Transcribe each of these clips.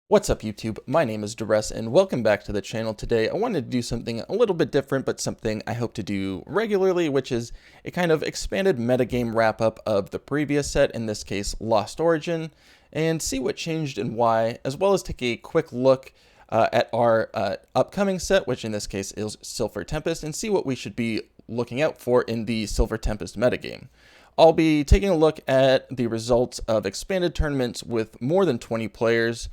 What's up YouTube? My name is Duress and welcome back to the channel. Today I wanted to do something a little bit different, but something I hope to do regularly, which is a kind of expanded metagame wrap up of the previous set, in this case Lost Origin, and see what changed and why, as well as take a quick look at our upcoming set, which in this case is Silver Tempest, and see what we should be looking out for in the Silver Tempest metagame. I'll be taking a look at the results of expanded tournaments with more than 20 players,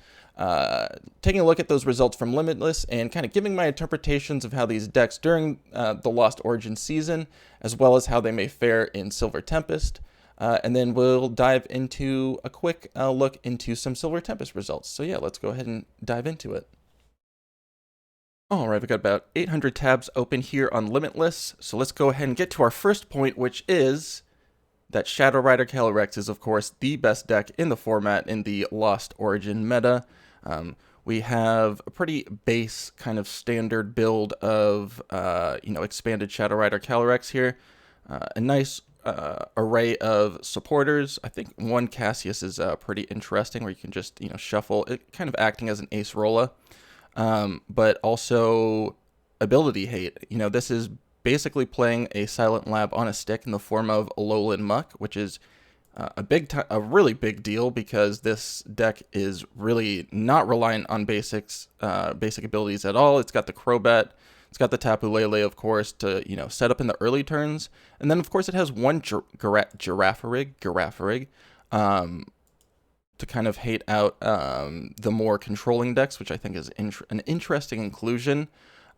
taking a look at those results from Limitless, and kind of giving my interpretations of how these decks during the Lost Origin season, as well as how they may fare in Silver Tempest. And then we'll dive into a quick look into some Silver Tempest results. So yeah, let's go ahead and dive into it. Alright, we've got about 800 tabs open here on Limitless, so let's go ahead and get to our first point, which is that Shadow Rider Calyrex is, of course, the best deck in the format in the Lost Origin meta. We have a pretty base kind of standard build of, expanded Shadow Rider Calyrex here. A nice array of supporters. I think one Cassius is pretty interesting, where you can just, shuffle it, kind of acting as an ace rolla. But also ability hate. This is basically playing a Silent Lab on a stick in the form of Alolan Muck, which is a really big deal because this deck is really not reliant on basic abilities at all. It's got the Crobat, it's got the Tapu Lele, of course, to set up in the early turns, and then of course it has one Girafarig, to kind of hate out the more controlling decks, which I think is an interesting inclusion.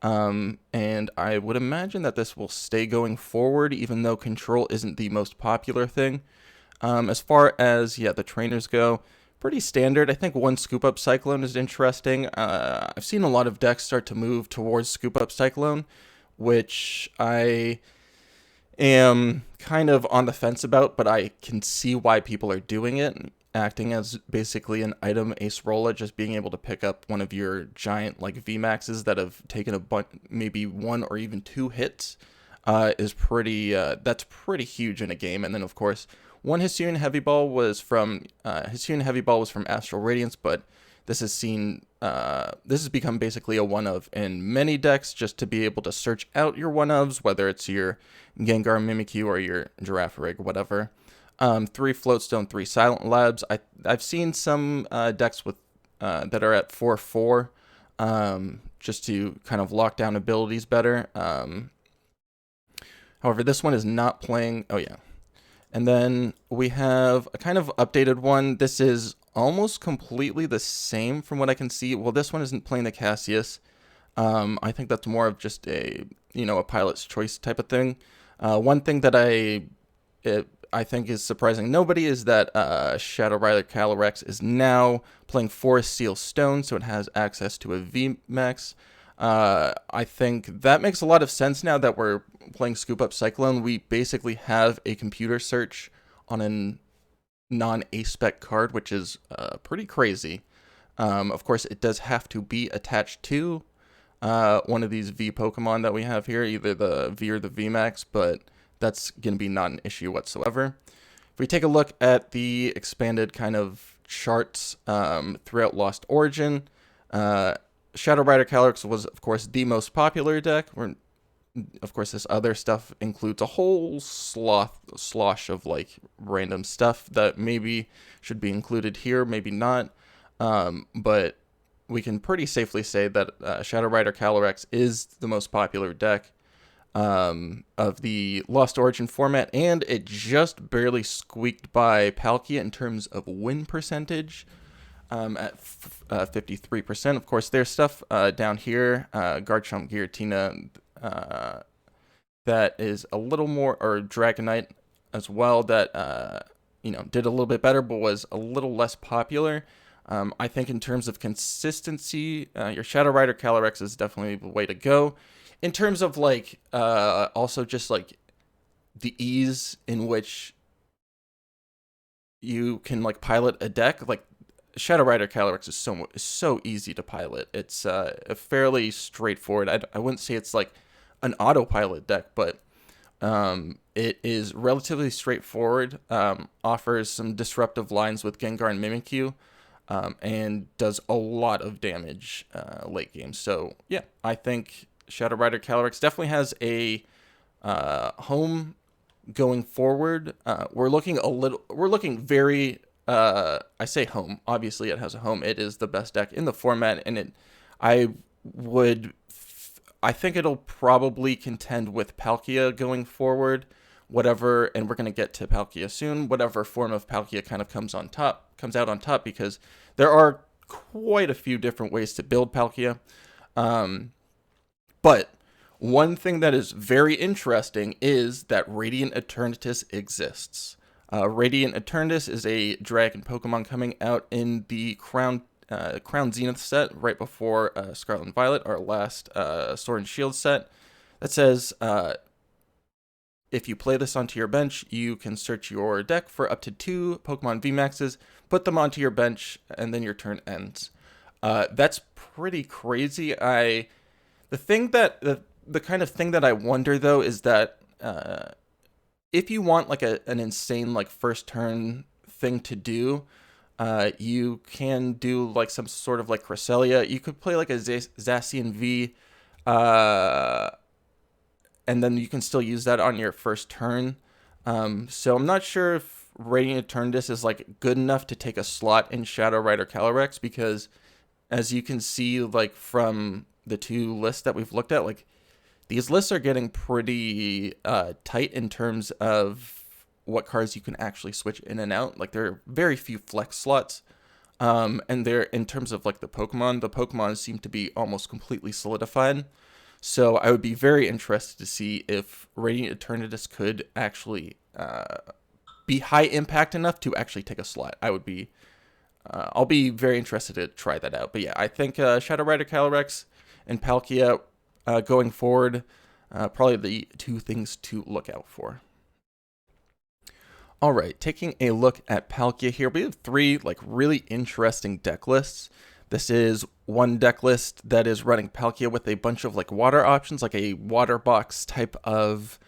And I would imagine that this will stay going forward, even though control isn't the most popular thing. As far as, the trainers go, pretty standard. I think one Scoop Up Cyclone is interesting. I've seen a lot of decks start to move towards Scoop Up Cyclone, which I am kind of on the fence about, but I can see why people are doing it. Acting as basically an item ace rolla, just being able to pick up one of your giant VMAXs that have taken maybe one or even two hits is that's pretty huge in a game. And then of course one Hisuian Heavy Ball was from Astral Radiance, but this has become basically a one of in many decks, just to be able to search out your one ofs, whether it's your Gengar Mimikyu or your Girafarig, whatever. 3 Floatstone, 3 Silent Labs. I've seen some decks with that are at 4/4, just to kind of lock down abilities better. However, this one is not playing. Oh yeah, and then we have a kind of updated one. This is almost completely the same from what I can see. Well, this one isn't playing the Cassius. I think that's more of just a pilot's choice type of thing. One thing that I think is surprising nobody is that Shadow Rider Calyrex is now playing Forest Seal Stone, so it has access to a VMAX. I think that makes a lot of sense now that we're playing Scoop Up Cyclone. We basically have a computer search on a non-A-spec card, which is pretty crazy. Of course, it does have to be attached to one of these V Pokemon that we have here, either the V or the VMAX, but that's going to be not an issue whatsoever. If we take a look at the expanded kind of charts throughout Lost Origin, Shadow Rider Calyrex was, of course, the most popular deck. Of course, this other stuff includes a whole slosh of random stuff that maybe should be included here, maybe not. But we can pretty safely say that Shadow Rider Calyrex is the most popular deck of the Lost Origin format, and it just barely squeaked by Palkia in terms of win percentage at 53%. Of course, there's stuff down here, Garchomp, Giratina, that is a little more, or Dragonite as well, that did a little bit better, but was a little less popular. I think in terms of consistency, your Shadow Rider Calyrex is definitely the way to go. In terms of also just the ease in which you can pilot a deck, Shadow Rider Calyrex is so easy to pilot. It's a fairly straightforward. I wouldn't say it's an autopilot deck, but it is relatively straightforward. Offers some disruptive lines with Gengar and Mimikyu. and does a lot of damage late game. So yeah, I think Shadow Rider Calyrex definitely has a home going forward. We're looking very, I say home, obviously it has a home. It is the best deck in the format, and I would, I think it'll probably contend with Palkia going forward, whatever, and we're going to get to Palkia soon, whatever form of Palkia kind of comes out on top, because there are quite a few different ways to build Palkia. But one thing that is very interesting is that Radiant Eternatus exists. Radiant Eternatus is a dragon Pokemon coming out in the Crown Zenith set right before Scarlet and Violet, our last Sword and Shield set. That says, if you play this onto your bench, you can search your deck for up to 2 Pokemon VMAXs, put them onto your bench, and then your turn ends. That's pretty crazy. The kind of thing that I wonder, though, is that if you want like an insane like first turn thing to do, you can do like some sort of like Cresselia. You could play like a Zacian V, and then you can still use that on your first turn. So I'm not sure if Radiant Eternatus is like good enough to take a slot in Shadow Rider Calyrex, because as you can see, like from the 2 lists that we've looked at, like these lists are getting pretty tight in terms of what cards you can actually switch in and out. Like there are very few flex slots, and they're, in terms of like the Pokemon seem to be almost completely solidified. So I would be very interested to see if Radiant Eternatus could actually be high impact enough to actually take a slot. I'll be very interested to try that out. But yeah, I think Shadow Rider Calyrex and Palkia going forward, probably the 2 things to look out for. All right, taking a look at Palkia here, we have 3 like really interesting deck lists. This is one deck list that is running Palkia with a bunch of like water options, like a water box type of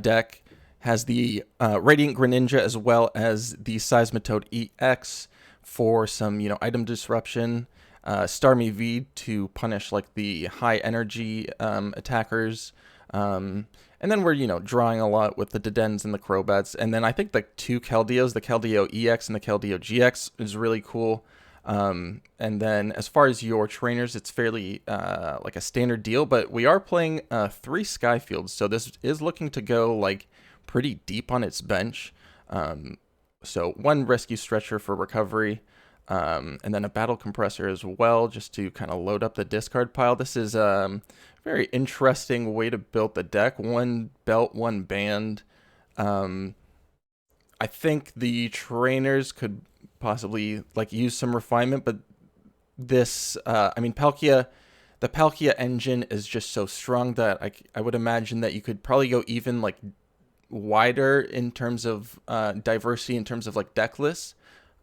deck. Has the Radiant Greninja as well as the Seismitoad EX for some, item disruption. Starmie V to punish like the high energy attackers. And then we're, drawing a lot with the Dedens and the Crobats. And then I think the 2 Keldeos, the Keldeo EX and the Keldeo GX, is really cool. And then as far as your trainers, it's fairly like a standard deal, but we are playing 3 Skyfields. So this is looking to go like pretty deep on its bench. So 1 Rescue Stretcher for recovery. And then a Battle Compressor as well, just to kind of load up the discard pile. This is a very interesting way to build the deck. 1 belt, 1 band. I think the trainers could possibly like use some refinement, but this, Palkia, the Palkia engine is just so strong that I would imagine that you could probably go even like wider in terms of diversity, in terms of like deck lists.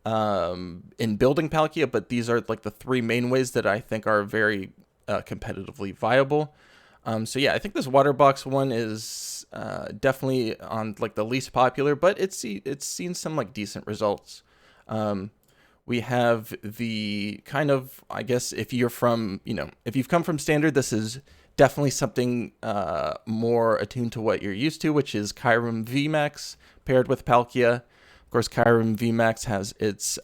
In building Palkia, but these are like the 3 main ways that I think are very competitively viable. So yeah, I think this water box one is definitely on like the least popular, but it's seen some like decent results. We have the kind of, I guess, if you're from, if you've come from standard, this is definitely something more attuned to what you're used to, which is Kyurem VMAX paired with Palkia. Of course, Kyurem VMAX has its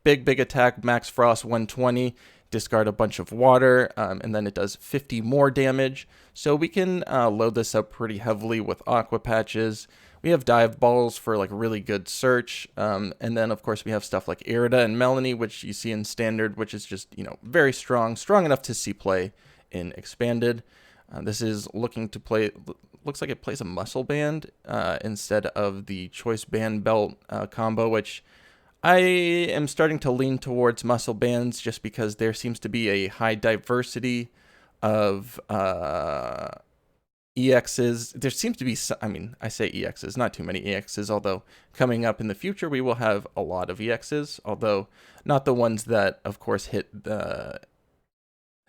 big attack, Max Frost 120, discard a bunch of water, and then it does 50 more damage. So we can load this up pretty heavily with Aqua Patches. We have Dive Balls for like really good search. And then, of course, we have stuff like Irida and Melanie, which you see in Standard, which is just, very strong enough to see play in Expanded. This is looking to play... Looks like it plays a Muscle Band instead of the Choice Band Belt combo, which I am starting to lean towards Muscle Bands just because there seems to be a high diversity of EXs. There seems to be, I say EXs, not too many EXs, although coming up in the future we will have a lot of EXs, although not the ones that, of course,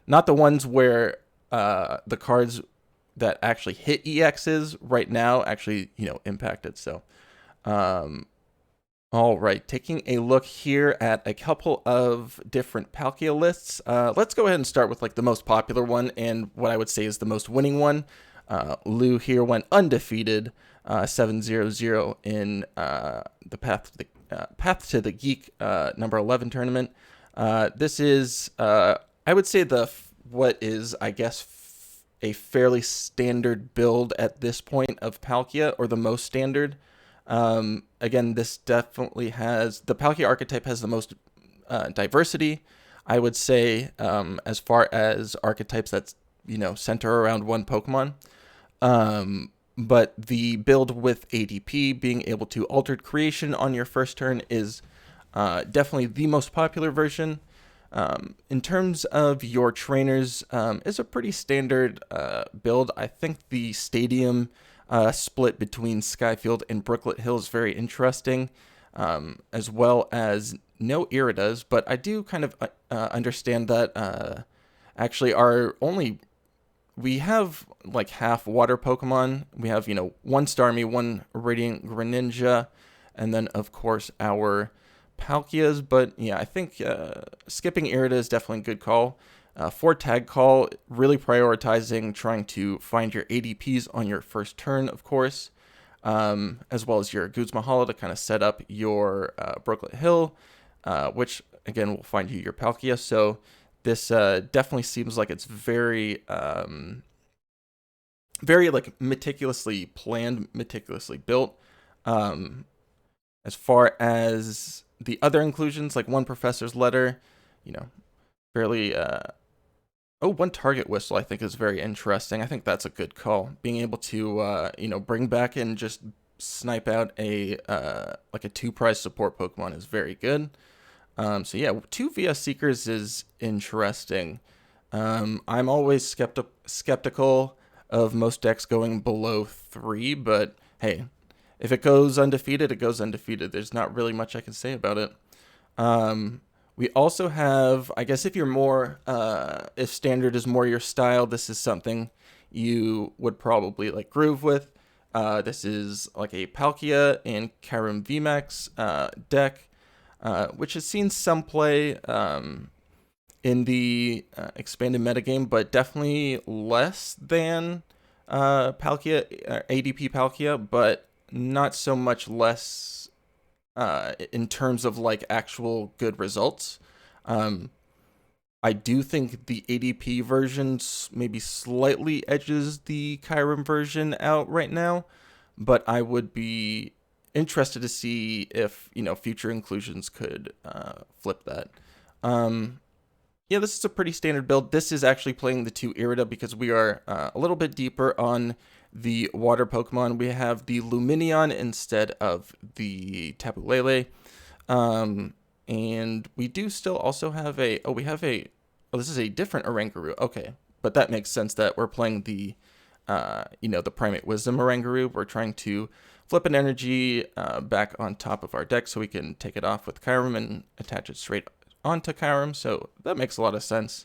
not the ones where the cards that actually hit EXs right now actually, impact it. So All right, taking a look here at a couple of different Palkia lists. Let's go ahead and start with like the most popular one and what I would say is the most winning one. Lou here went undefeated, 7-0-0 in the Path to the Geek number 11 tournament. This is, I would say, what is, I guess, a fairly standard build at this point of Palkia, or the most standard. Again, this definitely has, the Palkia archetype has the most diversity, I would say, as far as archetypes that's, center around one Pokemon. But the build with ADP, being able to Altered Creation on your first turn, is definitely the most popular version. In terms of your trainers, is a pretty standard build. I think the Stadium split between Skyfield and Brooklet Hill is very interesting, as well as no Iridas, but I do kind of understand that actually we have like half water Pokemon. We have, one Starmie, one Radiant Greninja, and then of course our Palkias, but yeah, I think skipping Irida is definitely a good call. For tag call, really prioritizing trying to find your ADPs on your first turn, of course, as well as your Guzma Hollow to kind of set up your Brooklet Hill, which again will find you your Palkia. So this definitely seems like it's very, very like meticulously planned, meticulously built. As far as the other inclusions, like one Professor's Letter, fairly. One Target Whistle I think is very interesting. I think that's a good call. Being able to, bring back and just snipe out a like a 2-prize support Pokemon is very good. So yeah, 2 VS Seekers is interesting. I'm always skeptical of most decks going below 3, but hey, if it goes undefeated, it goes undefeated. There's not really much I can say about it. We also have, I guess if you're more, if standard is more your style, this is something you would probably like groove with. This is like a Palkia and Kyurem VMAX deck, which has seen some play in the expanded metagame, but definitely less than Palkia, ADP Palkia, but not so much less in terms of like actual good results. I do think the ADP version maybe slightly edges the Kyurem version out right now, but I would be interested to see if, future inclusions could flip that. Yeah, this is a pretty standard build. This is actually playing the 2 Irida because we are a little bit deeper on the water Pokemon. We have the Lumineon instead of the Tapu Lele. And we do still also have this is a different Oranguru. Okay, but that makes sense that we're playing the, the Primate Wisdom Oranguru. We're trying to flip an energy back on top of our deck so we can take it off with Kyurem and attach it straight onto Kyurem. So that makes a lot of sense.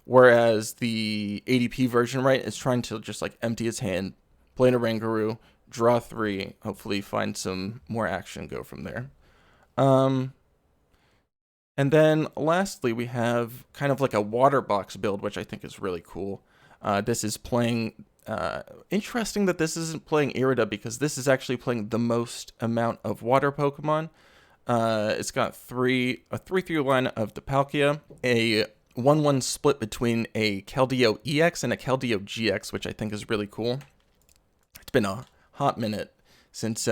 Whereas the ADP version, right, is trying to just like empty his hand, play an Oranguru, draw 3, hopefully find some more action, go from there. And then lastly, we have kind of like a water box build, which I think is really cool. This is playing, interesting that this isn't playing Irida because this is actually playing the most amount of water Pokemon. It's got a 3-3 line of the Palkia, a 1-1 split between a Keldeo EX and a Keldeo GX, which I think is really cool. It's been a hot minute since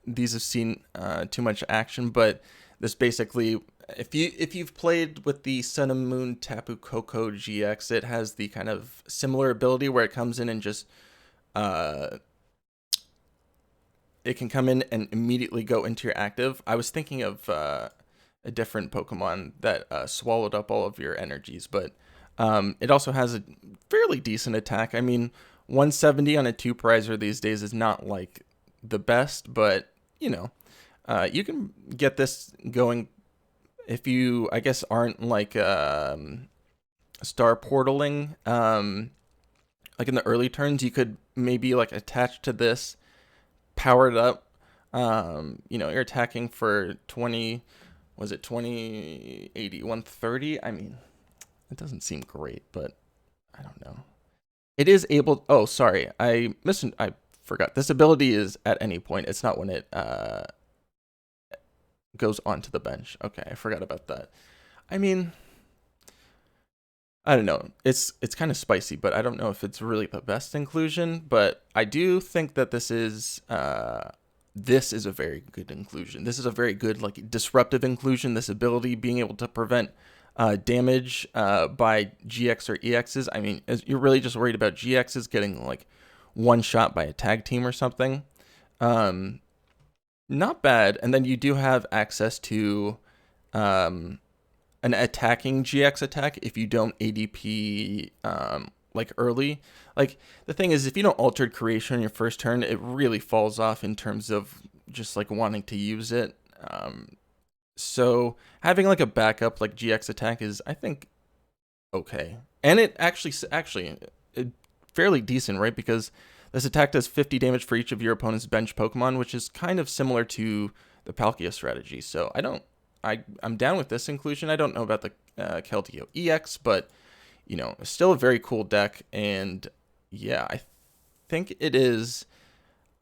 these have seen too much action, but this basically, if you've played with the Sun and Moon Tapu Koko GX, it has the kind of similar ability where it comes in and just it can come in and immediately go into your active. I was thinking of a different Pokemon that swallowed up all of your energies, but it also has a fairly decent attack. I mean, 170 on a 2-prizer these days is not like the best, but you can get this going if you, I guess, aren't like star portaling. Like in the early turns, you could maybe like attach to this, power it up, You know, you're attacking for 20, was it 20, 80, 130? I mean, it doesn't seem great, but I don't know. It is able, oh, sorry, I forgot. This ability is at any point. It's not when it goes onto the bench. Okay, I forgot about that. I mean, I don't know. It's kind of spicy, but I don't know if it's really the best inclusion. But I do think that this is a very good inclusion. This is a very good like disruptive inclusion. This ability being able to prevent damage by GX or EXs. I mean, you're really just worried about GXs getting like one shot by a tag team or something. Not bad. And then you do have access to an attacking GX attack if you don't ADP like early. Like the thing is, if you don't Altered Creation on your first turn, it really falls off in terms of just like wanting to use it. So having like a backup like GX attack is, I think, okay, and it actually fairly decent, right? Because this attack does 50 damage for each of your opponent's bench Pokemon, which is kind of similar to the Palkia strategy. So I'm down with this inclusion. I don't know about the Keldeo EX, but you know, still a very cool deck. And yeah, I think it is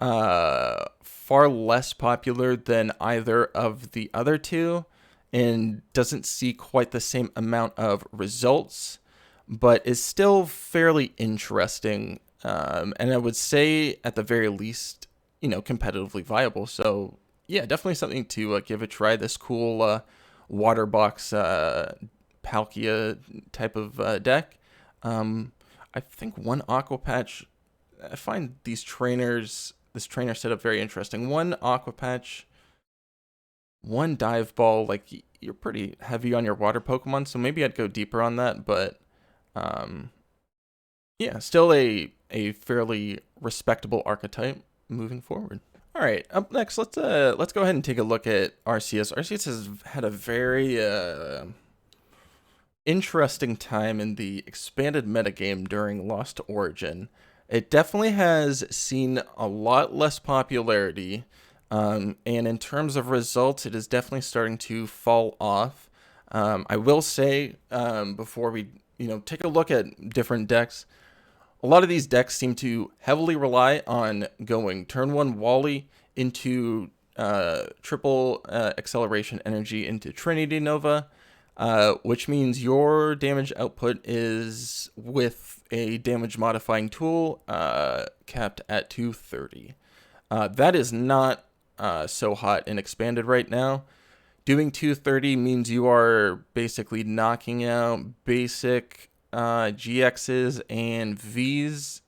far less popular than either of the other two, and doesn't see quite the same amount of results, but is still fairly interesting. And I would say at the very least, you know, competitively viable. So yeah, definitely something to give a try. This cool water box Palkia type of deck. I think one Aqua Patch. I find this trainer setup very interesting. One Aqua Patch, one Dive Ball. Like you're pretty heavy on your water Pokemon, so maybe I'd go deeper on that. But yeah, still a fairly respectable archetype moving forward. All right, up next, let's go ahead and take a look at Arceus. Arceus has had a very interesting time in the expanded metagame during Lost Origin. It definitely has seen a lot less popularity, and in terms of results, it is definitely starting to fall off. I will say, before we take a look at different decks, a lot of these decks seem to heavily rely on going turn 1 Wally into triple acceleration energy into Trinity Nova, which means your damage output is with a damage modifying tool capped at 230. That is not so hot and expanded right now. Doing 230 means you are basically knocking out basic GXs and Vs,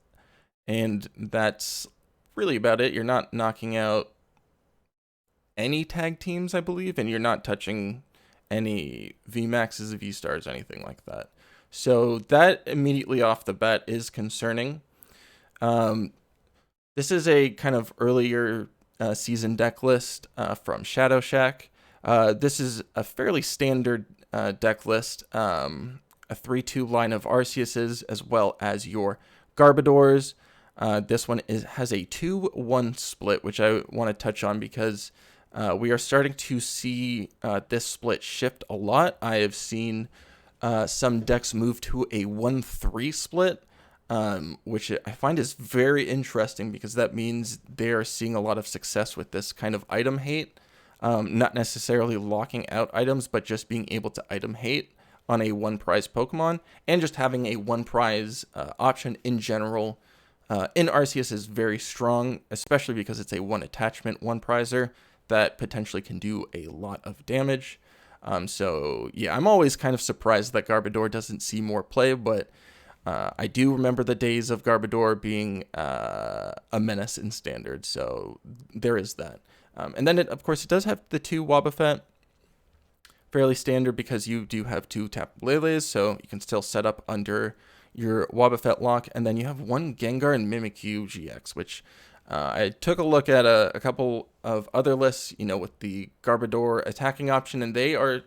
and that's really about it. You're not knocking out any tag teams, I believe, and you're not touching any VMAXs, V-Stars, anything like that. So that immediately off the bat is concerning. This is a kind of earlier season deck list from Shadow Shack. This is a fairly standard deck list. A 3-2 line of Arceuses, as well as your Garbodors. This one has a 2-1 split, which I want to touch on because we are starting to see this split shift a lot. I have seen some decks move to a 1-3 split, which I find is very interesting because that means they are seeing a lot of success with this kind of item hate. Not necessarily locking out items, but just being able to item hate on a one prize Pokemon, and just having a one prize option in general in Arceus is very strong, especially because it's a one attachment one prizer that potentially can do a lot of damage. So yeah, I'm always kind of surprised that Garbodor doesn't see more play, but I do remember the days of Garbodor being a menace in Standard, so there is that. And then, of course, it does have the 2 Wobbuffet. Fairly standard because you do have 2 Tapu Leles, so you can still set up under your Wobbuffet lock. And then you have 1 Gengar and Mimikyu GX, which I took a look at a couple of other lists, with the Garbodor attacking option, and they are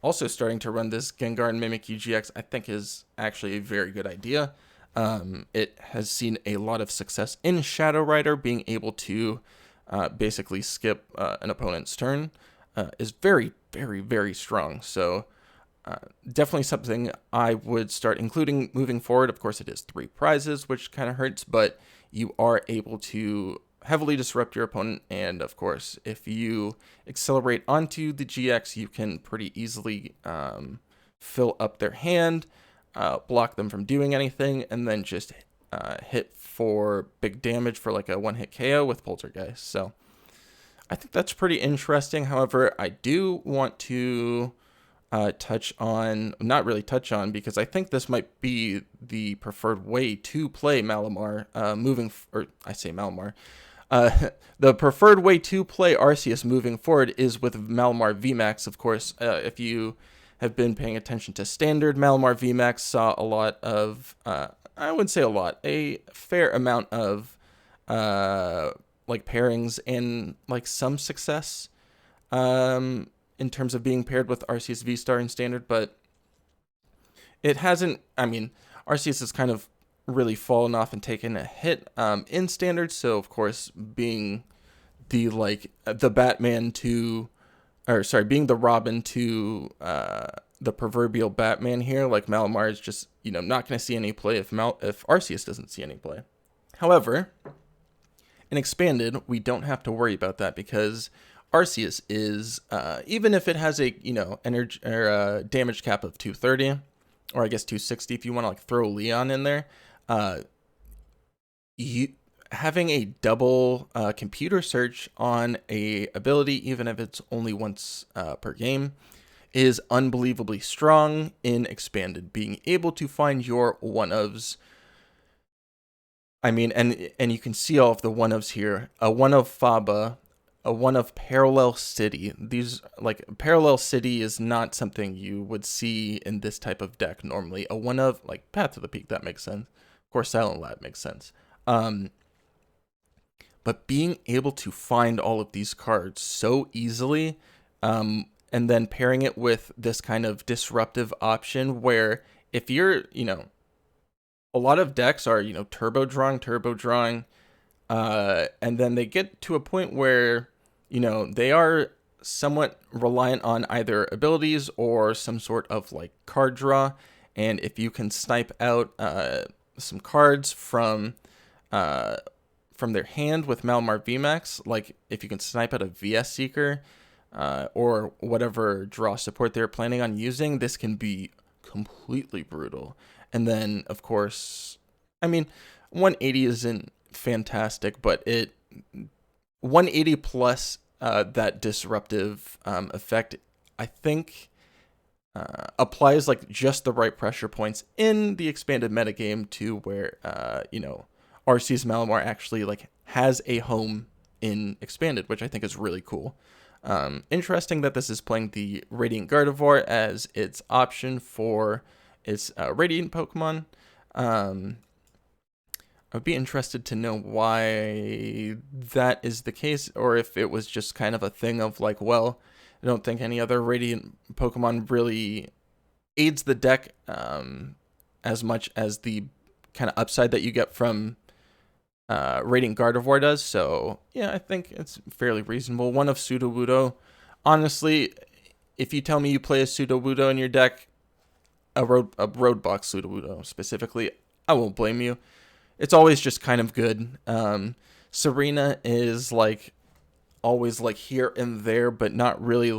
also starting to run this Gengar and Mimikyu GX. I think is actually a very good idea. It has seen a lot of success in Shadow Rider, being able to basically skip an opponent's turn, is very, very, very strong. So definitely something I would start including moving forward. Of course, it is 3 prizes, which kind of hurts, but you are able to heavily disrupt your opponent. And of course, if you accelerate onto the GX, you can pretty easily fill up their hand, block them from doing anything, and then just hit for big damage for like a 1-hit KO with Poltergeist. So I think that's pretty interesting. However, I do want to not really touch on, because I think this might be the preferred way to play Malamar the preferred way to play Arceus moving forward is with Malamar VMAX, of course. If you have been paying attention to Standard, Malamar VMAX saw a lot of, I wouldn't say a lot, a fair amount of like pairings and like some success in terms of being paired with Arceus VSTAR in Standard, but it hasn't, Arceus has kind of really fallen off and taken a hit in Standard, so of course being the Batman to, being the Robin to the proverbial Batman here, like Malamar is just, not going to see any play if Arceus doesn't see any play. However, in Expanded, we don't have to worry about that, because Arceus is, even if it has a, energy or damage cap of 230, or I guess 260 if you want to like throw Leon in there, having a double computer search on a ability, even if it's only once per game, is unbelievably strong in Expanded. Being able to find your one-ofs, and you can see all of the one-ofs here. A one-of Faba, a one-of Parallel City. These, Parallel City is not something you would see in this type of deck normally. A one-of, Path to the Peak, that makes sense. Of course, Silent Lab makes sense. But being able to find all of these cards so easily, and then pairing it with this kind of disruptive option where if you're, a lot of decks are, turbo drawing, and then they get to a point where, they are somewhat reliant on either abilities or some sort of card draw. And if you can snipe out some cards from their hand with Malamar VMAX, if you can snipe out a VS Seeker or whatever draw support they're planning on using, this can be completely brutal. And then, of course, 180 isn't fantastic, but 180 plus that disruptive effect, I think, applies just the right pressure points in the Expanded metagame to where, Arceus Malamar actually has a home in Expanded, which I think is really cool. Interesting that this is playing the Radiant Gardevoir as its option for its Radiant Pokemon. I'd be interested to know why that is the case, or if it was just kind of a thing of I don't think any other Radiant Pokemon really aids the deck as much as the kind of upside that you get from Radiant Gardevoir does. So yeah, I think it's fairly reasonable. One of Sudowoodo. Honestly, if you tell me you play a Sudowoodo in your deck, a Roadblock Sudowoodo specifically, I won't blame you. It's always just kind of good. Serena is always here and there, but not really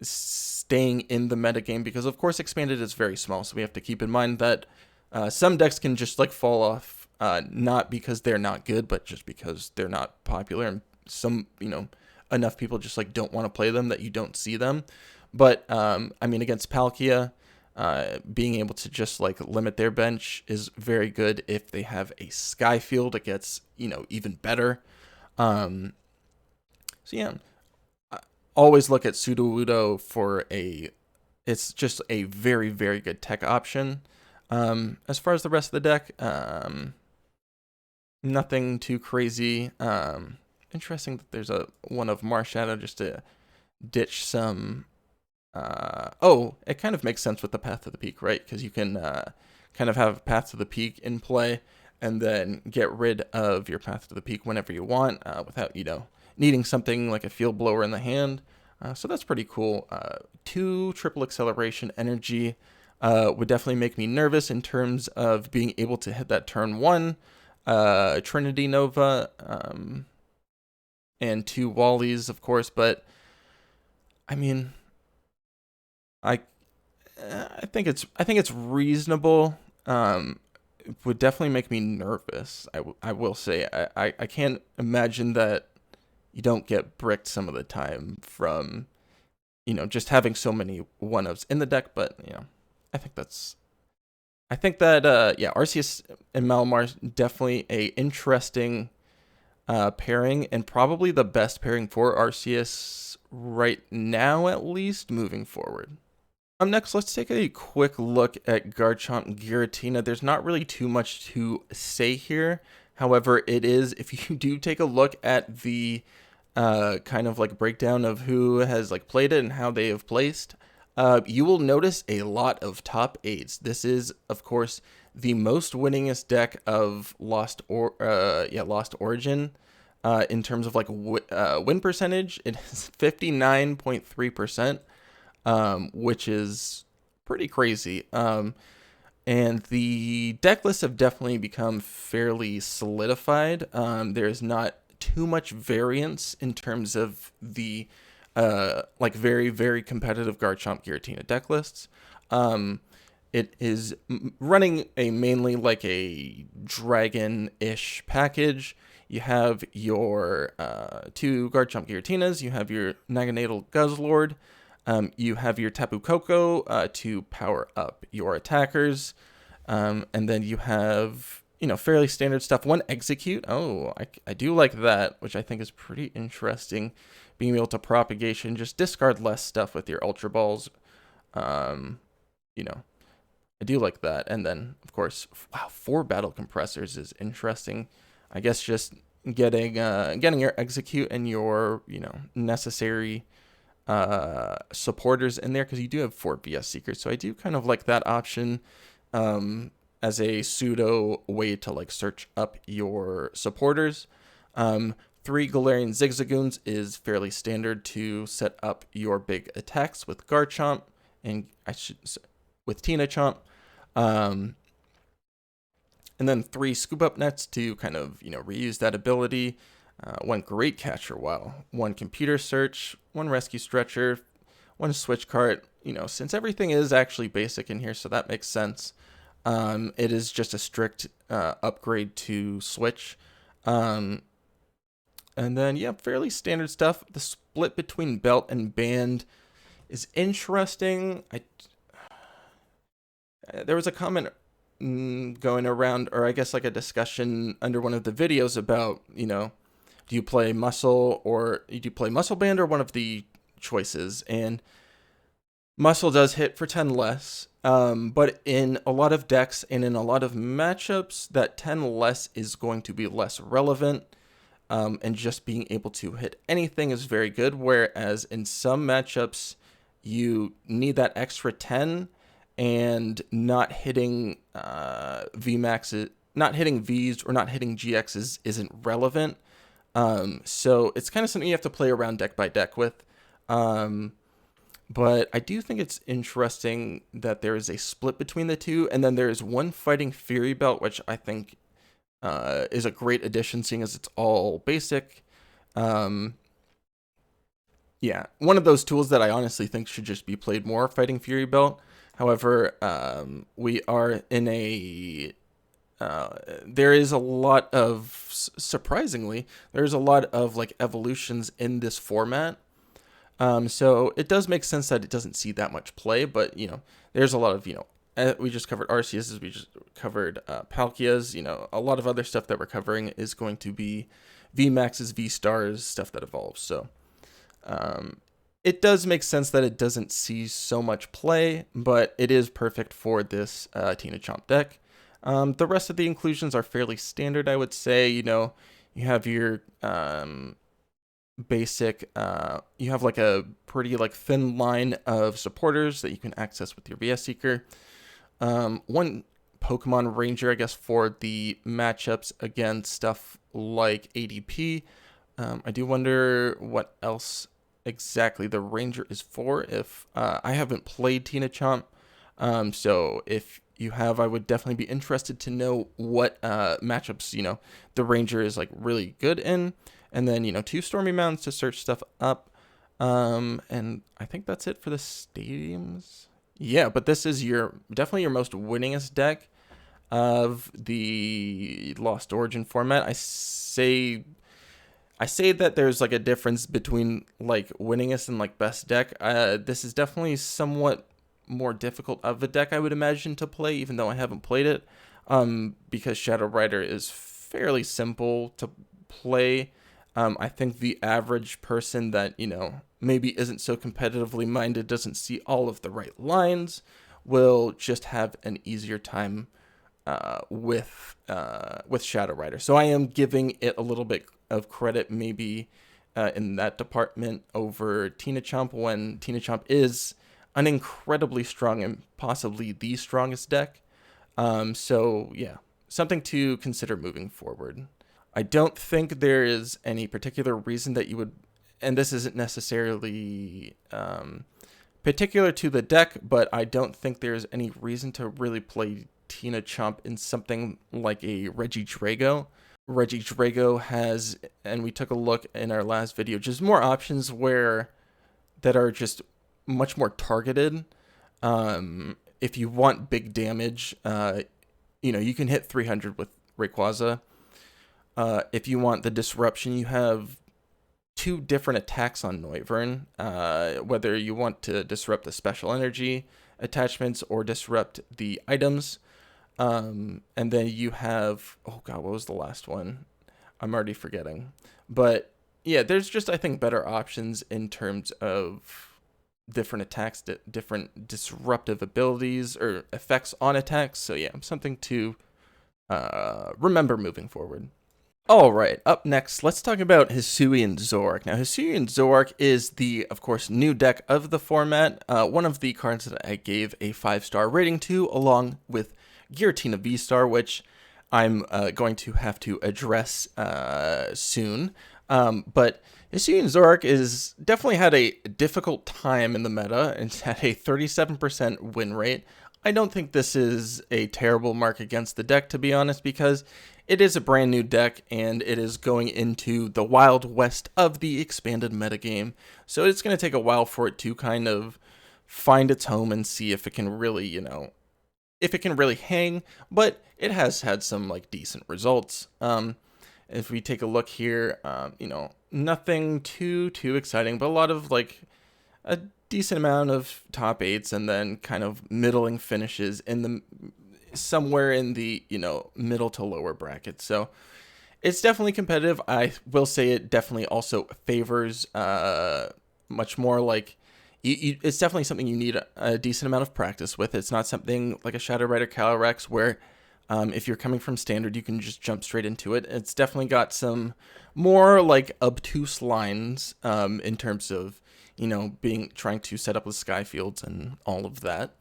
staying in the metagame, because of course Expanded is very small, so we have to keep in mind that some decks can just fall off, not because they're not good, but just because they're not popular, and some enough people just don't want to play them that you don't see them. But against Palkia, being able to just limit their bench is very good. If they have a Skyfield, it gets even better. So yeah, I always look at Sudowoodo for it's just a very, very good tech option. As far as the rest of the deck, nothing too crazy. Interesting that there's one of Marshadow just to ditch some. It kind of makes sense with the Path to the Peak, right? Because you can kind of have Path to the Peak in play and then get rid of your Path to the Peak whenever you want, without, needing something like a field blower in the hand. So that's pretty cool. 2 triple acceleration energy would definitely make me nervous in terms of being able to hit that turn 1 Trinity Nova and 2 Wallies, of course. But I mean, I think it's reasonable. It would definitely make me nervous. I will say I can't imagine that you don't get bricked some of the time from, you know, just having so many 1-ofs in the deck. But you know, I think that yeah, Arceus and Malamar definitely a interesting pairing, and probably the best pairing for Arceus right now, at least moving forward. Next, let's take a quick look at Garchomp Giratina. There's not really too much to say here. However, it is, if you do take a look at the kind of like breakdown of who has like played it and how they have placed, you will notice a lot of top 8s. This is, of course, the most winningest deck of Lost Origin in terms of like win percentage. It is 59.3%. Which is pretty crazy. And the deck lists have definitely become fairly solidified. There's not too much variance in terms of the like very, very competitive Garchomp Giratina deck lists. It is running a mainly like a dragon-ish package. You have your 2 Garchomp Giratinas, you have your Naganadel Guzzlord, you have your Tapu Koko to power up your attackers, and then you have, you know, fairly standard stuff. 1 Execute. Oh, I do like that, which I think is pretty interesting. Being able to propagation, just discard less stuff with your Ultra Balls. You know, I do like that. And then, of course, wow, 4 Battle Compressors is interesting. I guess just getting your Execute and your, you know, necessary supporters in there, because you do have 4 VS Seekers. So I do kind of like that option as a pseudo way to like search up your supporters. 3 Galarian Zigzagoons is fairly standard to set up your big attacks with Garchomp and with TinaChomp. And then 3 Scoop Up Nets to kind of, you know, reuse that ability. 1 Great Catcher, wow. 1 Computer Search, 1 Rescue Stretcher, 1 Switch Cart. You know, since everything is actually basic in here, so that makes sense. It is just a strict upgrade to Switch. And then, yeah, fairly standard stuff. The split between Belt and Band is interesting. There was a comment going around, or I guess like a discussion under one of the videos about, you know, do you play Muscle or do you play Muscle Band or one of the choices? And Muscle does hit for 10 less, but in a lot of decks and in a lot of matchups, that 10 less is going to be less relevant, and just being able to hit anything is very good, whereas in some matchups, you need that extra 10, and not hitting VMAX, not hitting Vs or not hitting GXs isn't relevant. So it's kind of something you have to play around deck by deck with. But I do think it's interesting that there is a split between the two, and then there is 1 Fighting Fury Belt, which I think is a great addition, seeing as it's all basic. Yeah, one of those tools that I honestly think should just be played more, Fighting Fury Belt. However, we are in a there is a lot of, surprisingly, there's a lot of like evolutions in this format. So it does make sense that it doesn't see that much play, but, you know, there's a lot of, you know, we just covered Arceus, we just covered Palkias, you know, a lot of other stuff that we're covering is going to be VMAXs, V-Stars, stuff that evolves. So it does make sense that it doesn't see so much play, but it is perfect for this TinaChomp deck. The rest of the inclusions are fairly standard, I would say. You know, you have your basic, you have like a pretty like thin line of supporters that you can access with your VS Seeker. 1 Pokemon Ranger, I guess, for the matchups against stuff like ADP. I do wonder what else exactly the Ranger is for. If I haven't played TinaChomp, so if you have, I would definitely be interested to know what matchups the Ranger is like really good in, and then 2 Stormy Mountains to search stuff up. And I think that's it for the stadiums. Yeah, but this is definitely your most winningest deck of the Lost Origin format. I say that there's like a difference between like winningest and like best deck. This is definitely somewhat more difficult of a deck, I would imagine, to play, even though I haven't played it, because Shadow Rider is fairly simple to play. I think the average person that maybe isn't so competitively minded, doesn't see all of the right lines, will just have an easier time with Shadow Rider. So I am giving it a little bit of credit, maybe in that department, over TinaChomp, when TinaChomp is an incredibly strong and possibly the strongest deck. So yeah, something to consider moving forward. I don't think there is any particular reason that you would, and this isn't necessarily particular to the deck, but I don't think there's any reason to really play TinaChomp in something like a Regidrago. Regidrago has, and we took a look in our last video, just more options that are just much more targeted. If you want big damage, you can hit 300 with Rayquaza. If you want the disruption, you have 2 different attacks on Noivern, whether you want to disrupt the special energy attachments or disrupt the items. And then you have, oh god, what was the last one? I'm already forgetting. But yeah, there's just, I think, better options in terms of different attacks, different disruptive abilities or effects on attacks. So yeah, something to remember moving forward. All right, up next, let's talk about Hisuian Zoroark. Now, Hisuian Zoroark is the, of course, new deck of the format. One of the cards that I gave a 5-star rating to, along with Giratina V-Star, which I'm going to have to address soon. But Hisuian Zoroark is definitely had a difficult time in the meta. It's had a 37% win rate. I don't think this is a terrible mark against the deck, to be honest, because it is a brand new deck and it is going into the Wild West of the expanded metagame. So it's going to take a while for it to kind of find its home and see if it can really, if it can really hang, but it has had some like decent results. If we take a look here, nothing too exciting, but a lot of like a decent amount of top 8s and then kind of middling finishes in the somewhere in the middle to lower bracket. So it's definitely competitive. I will say it definitely also favors much more like it's definitely something you need a decent amount of practice with. It's not something like a Shadow Rider Calyrex where if you're coming from standard, you can just jump straight into it. It's definitely got some more like obtuse lines in terms of trying to set up with sky fields and all of that.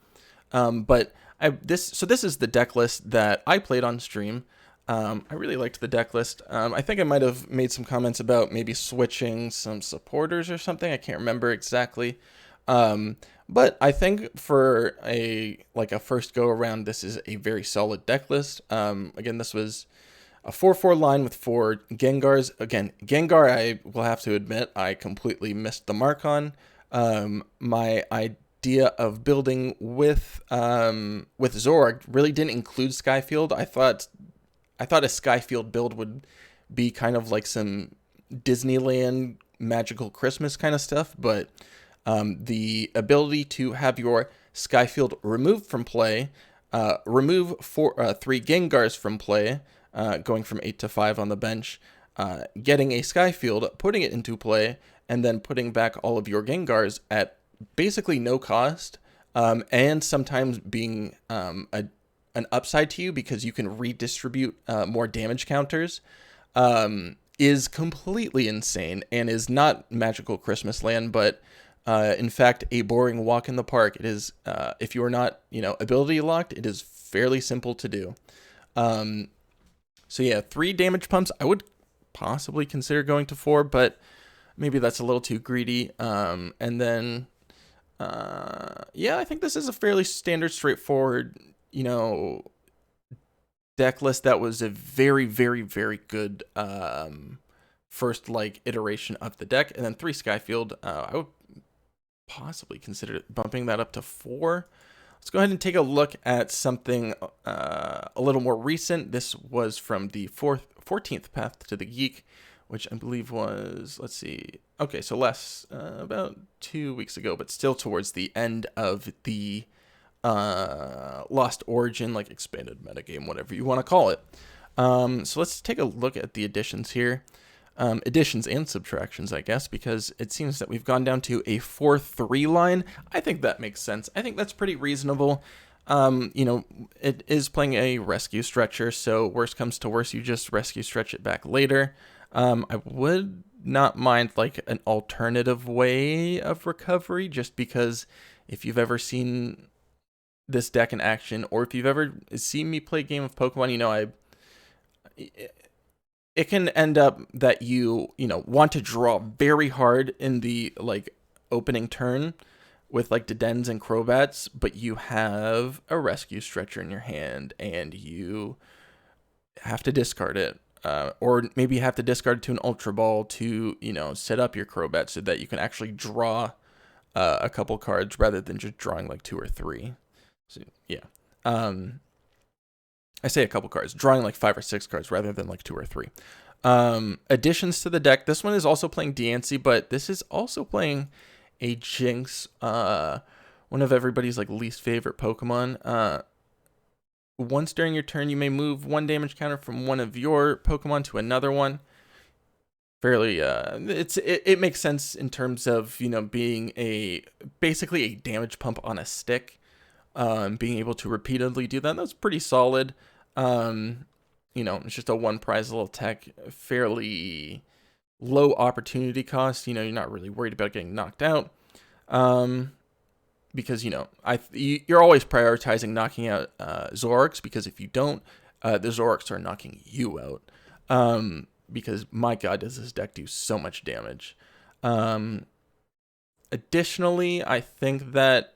But this is the deck list that I played on stream. I really liked the deck list. I think I might have made some comments about maybe switching some supporters or something. I can't remember exactly. But I think for a first go around, this is a very solid deck list. Again, this was a 4/4 line with 4 Gengars. Again, Gengar, I will have to admit, I completely missed the mark on. My idea of building with Zoroark really didn't include Skyfield. I thought a Skyfield build would be kind of like some Disneyland magical Christmas kind of stuff, but the ability to have your Skyfield removed from play, remove 3 Gengars from play, going from 8 to 5 on the bench, getting a Skyfield, putting it into play, and then putting back all of your Gengars at basically no cost, and sometimes being an upside to you because you can redistribute more damage counters, is completely insane and is not magical Christmas land, but in fact a boring walk in the park. It is, if you are not ability locked, it is fairly simple to do. So yeah, 3 damage pumps. I would possibly consider going to 4, but maybe that's a little too greedy. And then, yeah, I think this is a fairly standard, straightforward, you know, deck list that was a very, very, very good first like iteration of the deck. And then 3 Skyfield, I would possibly consider bumping that up to 4. Let's go ahead and take a look at something a little more recent. This was from the 14th Path to the Geek, which I believe was, let's see, okay, so about 2 weeks ago, but still towards the end of the Lost Origin, like expanded metagame, whatever you want to call it. So let's take a look at the additions here. Additions and subtractions, I guess, because it seems that we've gone down to a 4-3 line. I think that makes sense. I think that's pretty reasonable. You know, it is playing a rescue stretcher, so worst comes to worst, you just rescue stretch it back later. I would not mind like an alternative way of recovery, just because if you've ever seen this deck in action, or if you've ever seen me play a game of Pokemon, you know, it can end up that you know, want to draw very hard in the like opening turn with like Dedens and Crobats, but you have a rescue stretcher in your hand and you have to discard it. Or maybe you have to discard it to an Ultra Ball to, you know, set up your Crobat so that you can actually draw a couple cards rather than just drawing like 2 or 3. So, yeah. I say a couple cards, drawing like 5 or 6 cards rather than like 2 or 3. Additions to the deck. This one is also playing Diancie, but this is also playing a Jinx, one of everybody's like least favorite Pokemon. Once during your turn, you may move 1 damage counter from one of your Pokemon to another one. Fairly, it makes sense in terms of, you know, being basically a damage pump on a stick. Being able to repeatedly do that, that's pretty solid. You know, it's just a 1 prize little tech, fairly low opportunity cost. You know, you're not really worried about getting knocked out. Because, you know, you're always prioritizing knocking out Zoroarks, because if you don't, the Zoroarks are knocking you out. Because my god, does this deck do so much damage. Additionally, I think that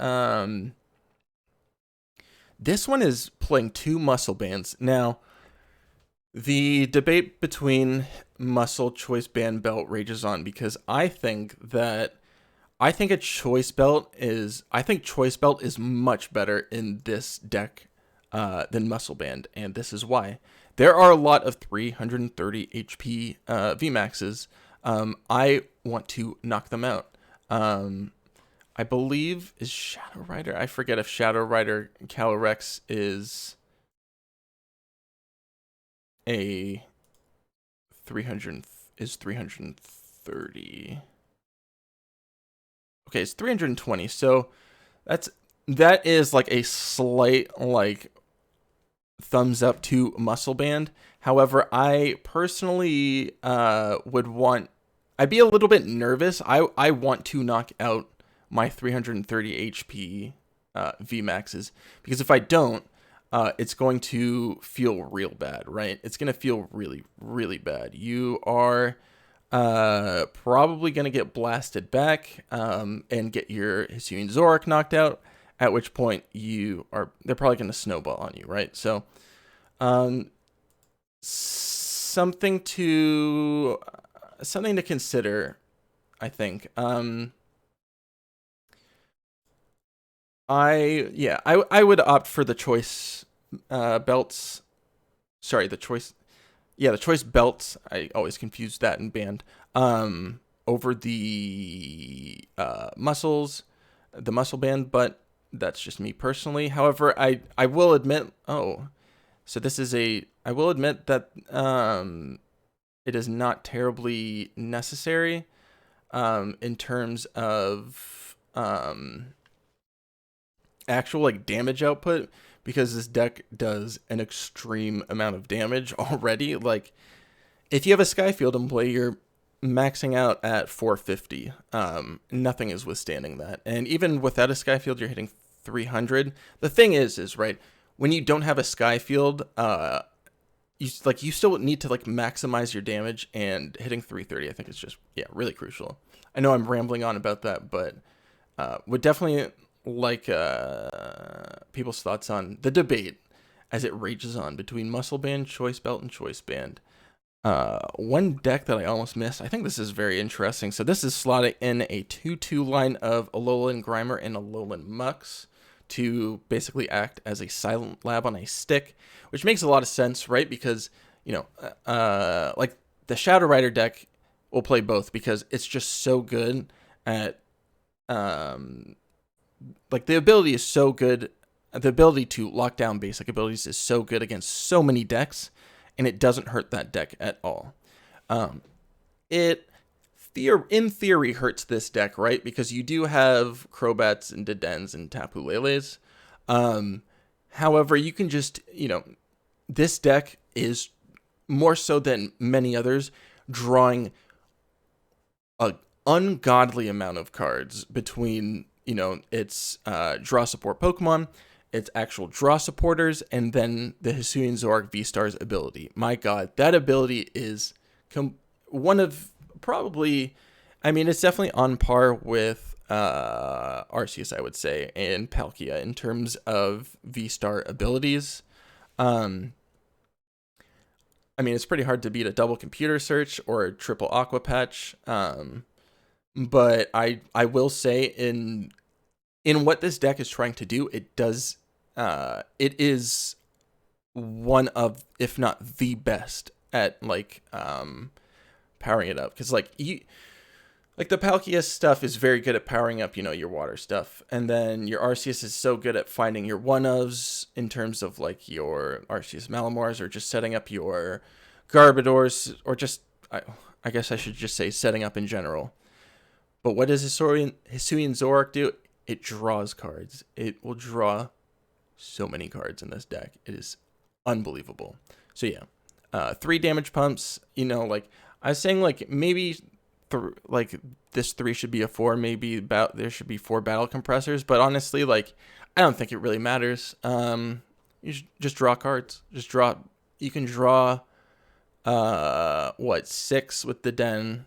this one is playing 2 muscle bands. Now, the debate between muscle, choice band, belt rages on, because I think a choice belt is much better in this deck than muscle band, and this is why. There are a lot of 330 HP VMAXs. I want to knock them out. I believe is Shadow Rider. I forget if Shadow Rider Calyrex is a 330. Okay, it's 320. So that is like a slight like thumbs up to muscle band. However, I personally I'd be a little bit nervous. I want to knock out my 330 HP VMAXs, because if I don't, it's going to feel real bad, right? It's going to feel really, really bad. You are probably going to get blasted back and get your Hisuian Zoroark knocked out, at which point they're probably going to snowball on you, right? So something to consider, I think. I would opt for the choice belts. Sorry, the choice belts. I always confuse that and band. Over the muscles, the muscle band, but that's just me personally. However, I will admit. I will admit that it is not terribly necessary in terms of actual like damage output, because this deck does an extreme amount of damage already. Like, if you have a Skyfield in play, you're maxing out at 450. Nothing is withstanding that. And even without a Skyfield, you're hitting 300. The thing is right, when you don't have a Skyfield, you still need to like maximize your damage, and hitting 330 I think is just really crucial. I know I'm rambling on about that, but would definitely like people's thoughts on the debate as it rages on between Muscle Band, Choice Belt, and Choice Band. One deck that I almost missed, I think this is very interesting. So this is slotted in a 2/2 line of Alolan Grimer and Alolan Mux to basically act as a silent lab on a stick, which makes a lot of sense, right? Because, like the Shadow Rider deck will play both because it's just so good at, like the ability is so good. The ability to lock down basic abilities is so good against so many decks, and it doesn't hurt that deck at all. It in theory hurts this deck, right? Because you do have Crobats and Dedens and Tapu Leles. However, you can just, this deck is more so than many others drawing an ungodly amount of cards between, its draw support Pokemon, its actual draw supporters, and then the Hisuian Zoroark VSTAR's ability. My God, that ability is one of probably, it's definitely on par with Arceus, I would say, and Palkia in terms of VSTAR abilities. It's pretty hard to beat a double computer search or a triple aqua patch. But I will say in what this deck is trying to do, it is one of, if not the best at powering it up. Because the Palkia stuff is very good at powering up, your water stuff. And then your Arceus is so good at finding your one-ofs in terms of your Arceus Malamores, or just setting up your Garbodors, or just, I guess I should just say setting up in general. But what does Hisuian Zoroark do? It draws cards. It will draw so many cards in this deck. It is unbelievable. So yeah, 3 damage pumps. I was saying, maybe this 3 should be a 4. Maybe there should be 4 battle compressors. But honestly, I don't think it really matters. You just draw cards. You can draw 6 with the Den.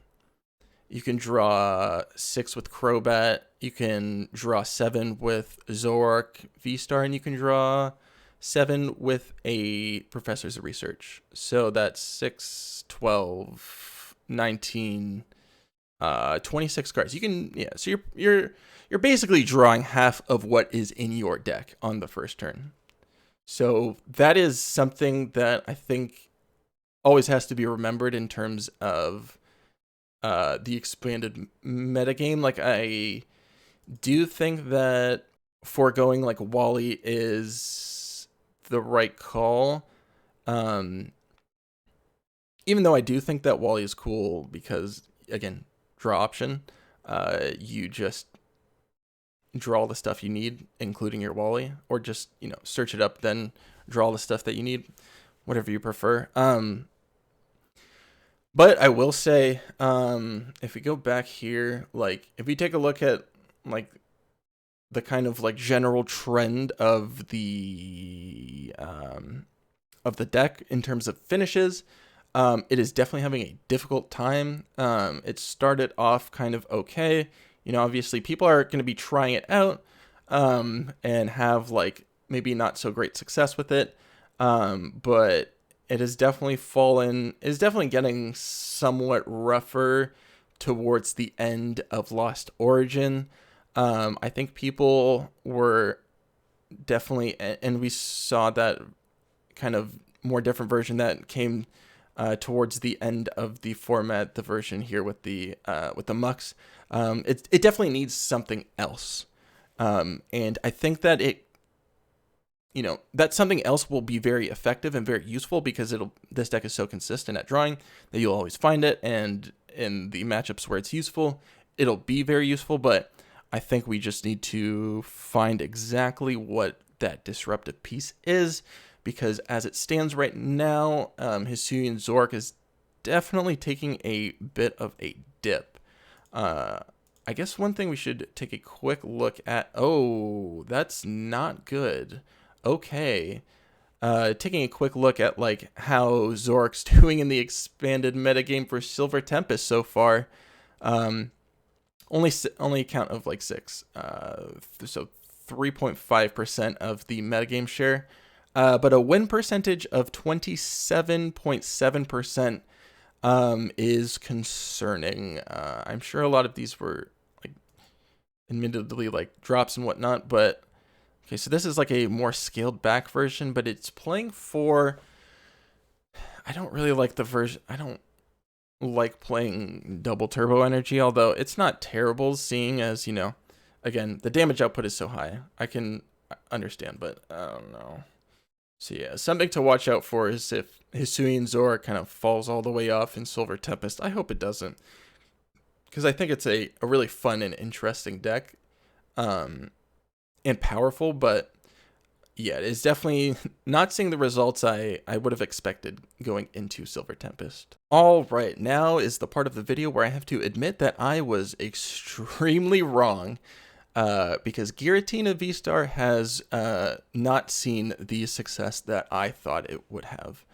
You can draw 6 with Crobat. You can draw 7 with Zoroark VSTAR, and you can draw 7 with a Professors of Research. So that's 6, 12, 19, 26 cards. You can, so you're basically drawing half of what is in your deck on the first turn. So that is something that I think always has to be remembered in terms of the expanded metagame. I do think that foregoing Wally is the right call. Even though I do think that Wally is cool because, again, draw option. You just draw all the stuff you need, including your Wally, or just, search it up, then draw all the stuff that you need, whatever you prefer. But I will say, if we go back here, if we take a look at, the kind of, general trend of the deck in terms of finishes, it is definitely having a difficult time. It started off kind of okay. Obviously, people are going to be trying it out, and have, maybe not so great success with it. But it has definitely getting somewhat rougher towards the end of Lost Origin. I think people were definitely, and we saw that kind of more different version that came towards the end of the format, the version here with the Mux. It definitely needs something else. And I think that that something else will be very effective and very useful because this deck is so consistent at drawing that you'll always find it, and in the matchups where it's useful, it'll be very useful. But I think we just need to find exactly what that disruptive piece is, because as it stands right now, Hisuian Zoroark is definitely taking a bit of a dip. I guess one thing we should take a quick look at. Oh, that's not good. Okay. taking a quick look at like how Zoroark's doing in the expanded metagame for Silver Tempest so far. Only count of like 6. So 3.5% of the metagame share. But a win percentage of 27.7% is concerning. I'm sure a lot of these were like admittedly like drops and whatnot, but okay, so this is like a more scaled back version, but it's playing for, I don't really like the version, I don't like playing double turbo energy, although it's not terrible seeing as, you know, again, the damage output is so high. I can understand, but I don't know. So yeah, something to watch out for is if Hisuian Zoroark kind of falls all the way off in Silver Tempest. I hope it doesn't, because I think it's a really fun and interesting deck, and powerful, but yeah, it's definitely not seeing the results I would have expected going into Silver Tempest. All right, now is the part of the video where I have to admit that I was extremely wrong. Because Giratina VSTAR has not seen the success that I thought it would have.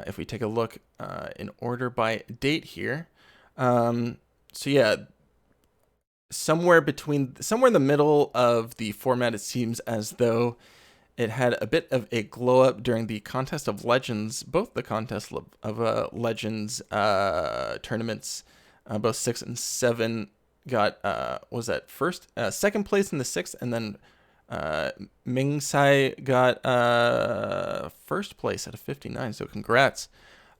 If we take a look in order by date here, so yeah, somewhere in the middle of the format, it seems as though it had a bit of a glow up during the Contest of Legends, both the Contest of Legends tournaments, both 6 and 7. Got was that second place in the 6th, and then Ming Sai got first place out of 59. So congrats.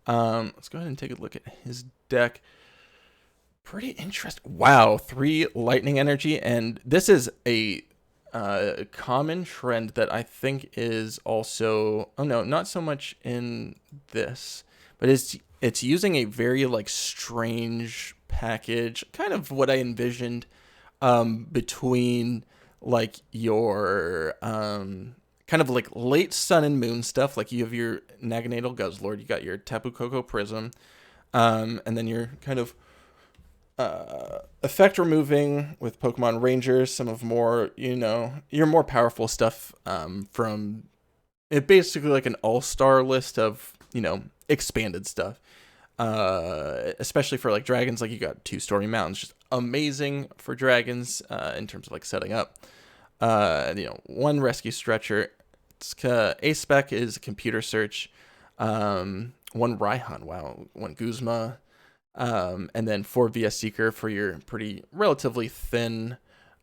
Let's go ahead and take a look at his deck. Pretty interesting. Wow, 3 lightning energy, and this is a common trend that I think is also, oh no, not so much in this, but it's using a very like strange package, kind of what I envisioned between like your kind of like late Sun and Moon stuff. Like you have your Naganadel Guzzlord, you got your Tapu Koko Prism, and then you're kind of effect removing with Pokemon Rangers, some of more, you know, your more powerful stuff from it, basically like an all-star list of, you know, expanded stuff. Especially for like dragons, like you got 2 Story Mountains, just amazing for dragons in terms of like setting up. You know, 1 Rescue Stretcher. It's A-Spec is Computer Search. 1 Raihan, wow, 1 Guzma. And then 4 VS Seeker for your pretty relatively thin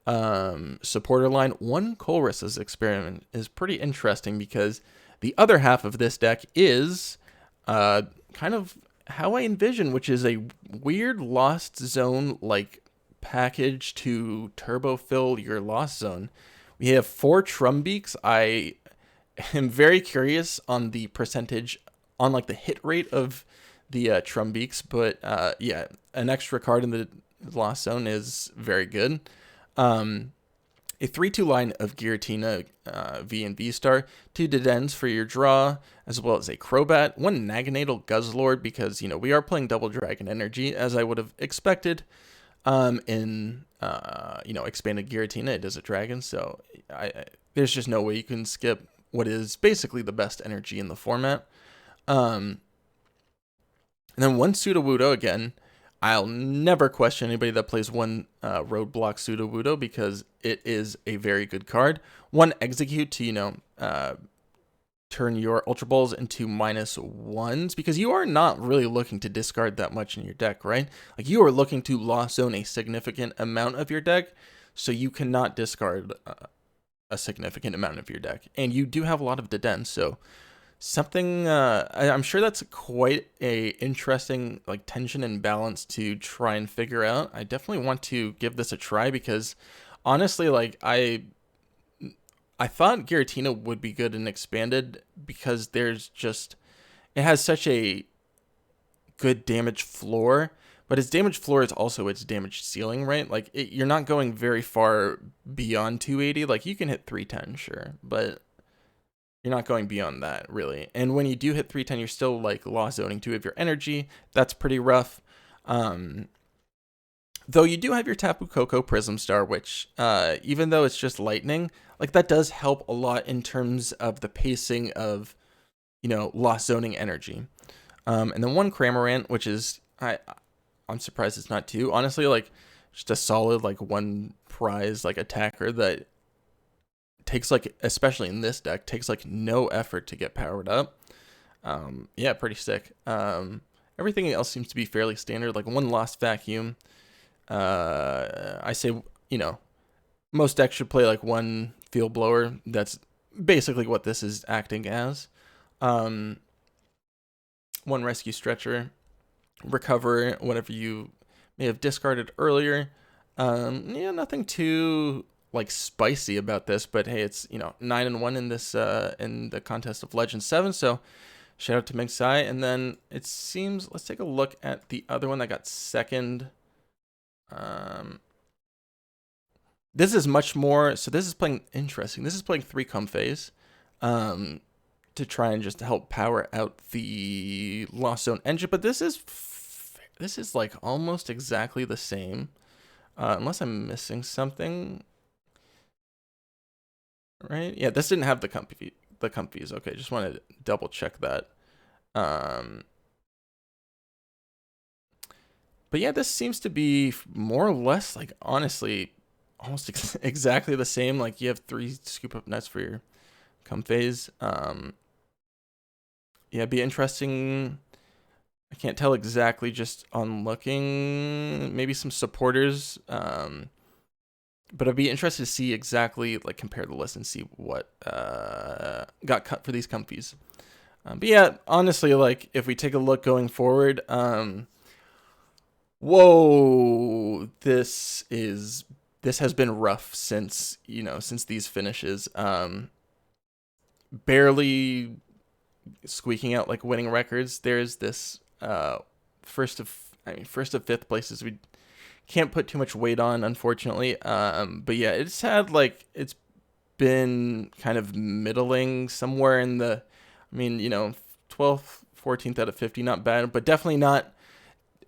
supporter line. 1 Colress's Experiment is pretty interesting because the other half of this deck is kind of how I envision, which is a weird Lost Zone like package to turbo fill your Lost Zone. We have 4 Trumbeaks. I am very curious on the percentage on like the hit rate of the Trumbeaks, but yeah, an extra card in the Lost Zone is very good. A 3-2 line of Giratina V and V-Star, 2 Dedens for your draw, as well as a Crobat, 1 Naganadel Guzzlord, because, you know, we are playing Double Dragon Energy, as I would have expected in, you know, expanded Giratina. It does a dragon, so there's just no way you can skip what is basically the best energy in the format. And then 1 Sudowoodo again. I'll never question anybody that plays 1 Roadblock Sudowoodo because it is a very good card. 1 Execute to, you know, turn your Ultra Balls into -1s, because you are not really looking to discard that much in your deck, right? Like you are looking to Lost Zone a significant amount of your deck, so you cannot discard a significant amount of your deck. And you do have a lot of Dedenne, so something I'm sure that's quite a interesting like tension and balance to try and figure out. I definitely want to give this a try because honestly, like I thought Giratina would be good and expanded because there's just, it has such a good damage floor, but its damage floor is also its damage ceiling, right? Like you're not going very far beyond 280. Like you can hit 310, sure, but you're not going beyond that, really. And when you do hit 310, you're still like Lost Zoning 2 of your energy. That's pretty rough. Though you do have your Tapu Koko Prism Star, which, even though it's just lightning, like that does help a lot in terms of the pacing of you know, lost zoning energy. And then one Cramorant, which is, I'm surprised it's not two. Honestly, like, just a solid, like, one prize, like, attacker that takes, like, especially in this deck, takes, like, no effort to get powered up. Yeah, pretty sick. Everything else seems to be fairly standard, like one Lost Vacuum. I say, you know, most decks should play, like, one Field Blower. That's basically what this is acting as. One Rescue Stretcher. Recover whatever you may have discarded earlier. Yeah, nothing too, like, spicy about this, but hey, it's, you know, 9-1 in this in the contest of Legend 7, so shout out to Ming Sai. And then it seems, let's take a look at the other one that got second. This is much more, so this is playing interesting. This is playing 3 Comfeys to try and just help power out the Lost Zone engine, but this is like almost exactly the same, unless I'm missing something. Right? Yeah, this didn't have the comfies. Okay, just wanted to double check that. But yeah, this seems to be more or less, like, honestly, almost exactly the same. Like, you have 3 scoop up nuts for your comfeys. Yeah, it'd be interesting. I can't tell exactly just on looking. Maybe some supporters. But I'd be interested to see exactly, like, compare the list and see what got cut for these comfies. But yeah, honestly, like, if we take a look going forward, whoa, this has been rough since, you know, since these finishes. Barely squeaking out, like, winning records. There's this first of 5th places we can't put too much weight on, unfortunately. But yeah, it's been kind of middling somewhere in the, I mean, you know, 12th, 14th out of 50, not bad, but definitely not,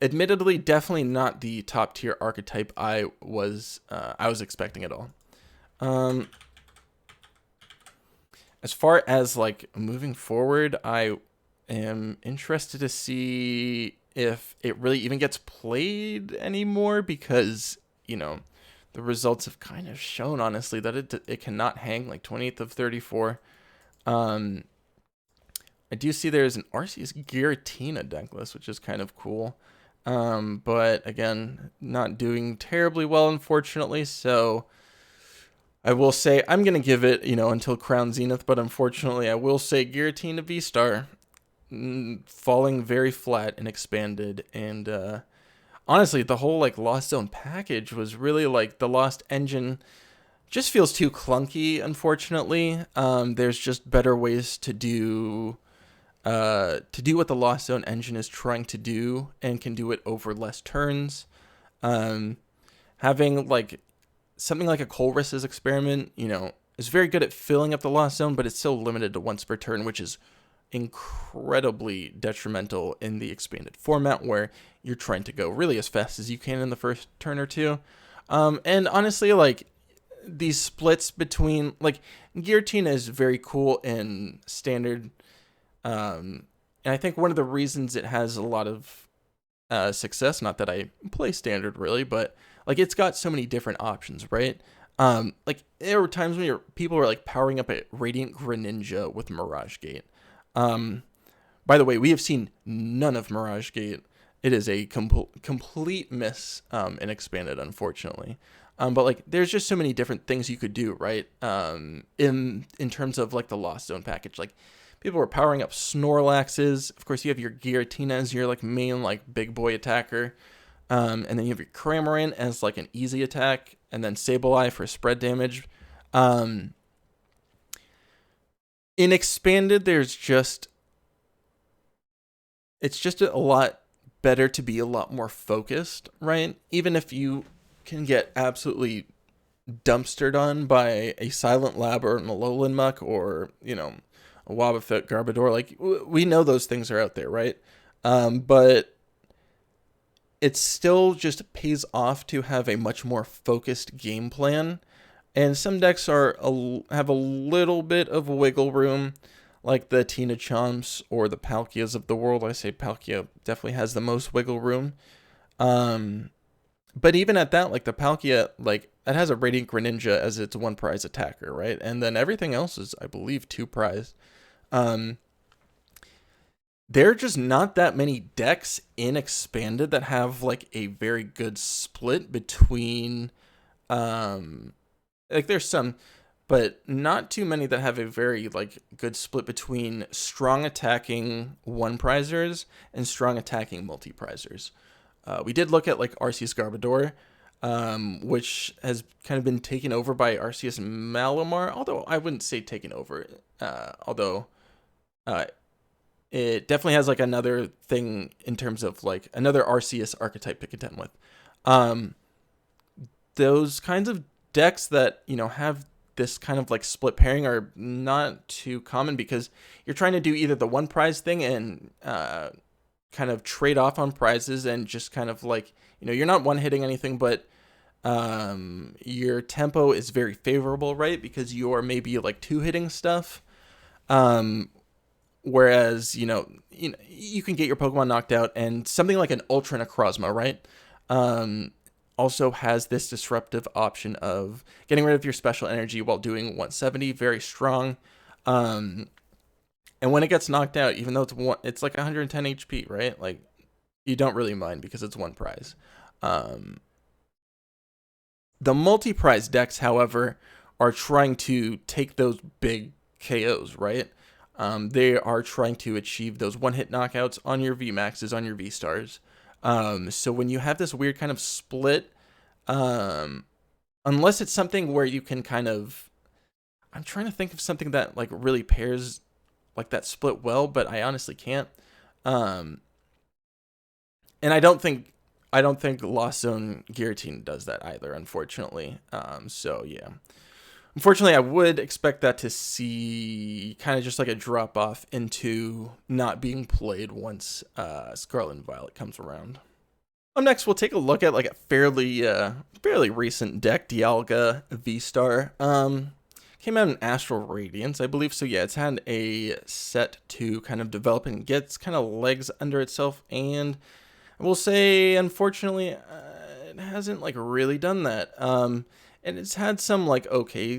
admittedly, definitely not the top tier archetype I was expecting at all. As far as, like, moving forward, I am interested to see if it really even gets played anymore, because, you know, the results have kind of shown, honestly, that it cannot hang, like 28th of 34. I do see there's an Arceus Giratina deck list, which is kind of cool. But again, not doing terribly well, unfortunately, so I will say I'm going to give it, you know, until Crown Zenith, but unfortunately I will say Giratina VSTAR falling very flat and expanded. And honestly, the whole, like, Lost Zone package was really, like, the Lost Engine just feels too clunky, unfortunately. There's just better ways to do what the Lost Zone engine is trying to do, and can do it over less turns. Having, like, something like a Colress's Experiment, you know, is very good at filling up the Lost Zone, but it's still limited to once per turn, which is incredibly detrimental in the expanded format, where you're trying to go really as fast as you can in the first turn or two. And honestly, like, these splits between, like, Giratina is very cool in standard, and I think one of the reasons it has a lot of success, not that I play standard really, but, like, it's got so many different options, right? Like, there were times when people were, like, powering up a Radiant Greninja with Mirage Gate. By the way, we have seen none of Mirage Gate. It is a complete miss in expanded, unfortunately. But, like, there's just so many different things you could do, right? In terms of, like, the Lost Zone package, like, people were powering up Snorlaxes. Of course, you have your Giratina as your, like, main, like, big boy attacker. And then you have your Cramorant as, like, an easy attack, and then Sableye for spread damage. In expanded, it's just a lot better to be a lot more focused, right? Even if you can get absolutely dumpstered on by a Silent Lab or an Alolan Muck, or, you know, a Wobbuffet Garbodor, like, we know those things are out there, right? But it still just pays off to have a much more focused game plan. And some decks have a little bit of wiggle room. like the TinaChomps or the Palkias of the world. I say Palkia definitely has the most wiggle room. But even at that, like the Palkia, like it has a Radiant Greninja as its 1 prize attacker, right? And then everything else is, I believe, 2 prize. There are just not that many decks in Expanded that have like a very good split between, like there's some, but not too many that have a very like good split between strong attacking 1 prizers and strong attacking multi-prizers. We did look at like Arceus Garbodor, which has kind of been taken over by Arceus Malamar, although I wouldn't say taken over, although it definitely has like another thing in terms of like another Arceus archetype to contend with. Those kinds of decks that, you know, have this kind of like split pairing are not too common because you're trying to do either the 1 prize thing and kind of trade off on prizes and just kind of like, you know, you're not one hitting anything, but your tempo is very favorable, right? Because you're maybe like 2 hitting stuff. Whereas, you know, you can get your Pokemon knocked out, and something like an Ultra Necrozma, right? Also has this disruptive option of getting rid of your special energy while doing 170, very strong. And when it gets knocked out, even though it's like 110 HP, right? Like, you don't really mind because it's 1 prize. The multi-prize decks, however, are trying to take those big KOs, right? They are trying to achieve those 1-hit knockouts on your VMAXs, on your V-Stars. So when you have this weird kind of split, unless it's something where you can kind of... I'm trying to think of something that like really pairs like that split well, but I honestly can't. And I don't think Lost Zone Guillotine does that either, unfortunately. So yeah. Unfortunately, I would expect that to see kind of just like a drop off into not being played once Scarlet and Violet comes around. Up next, we'll take a look at like a fairly recent deck, Dialga VSTAR. Came out in Astral Radiance, I believe. So yeah, it's had a set to kind of develop and get kind of legs under itself, and I will say, unfortunately, it hasn't like really done that. And it's had some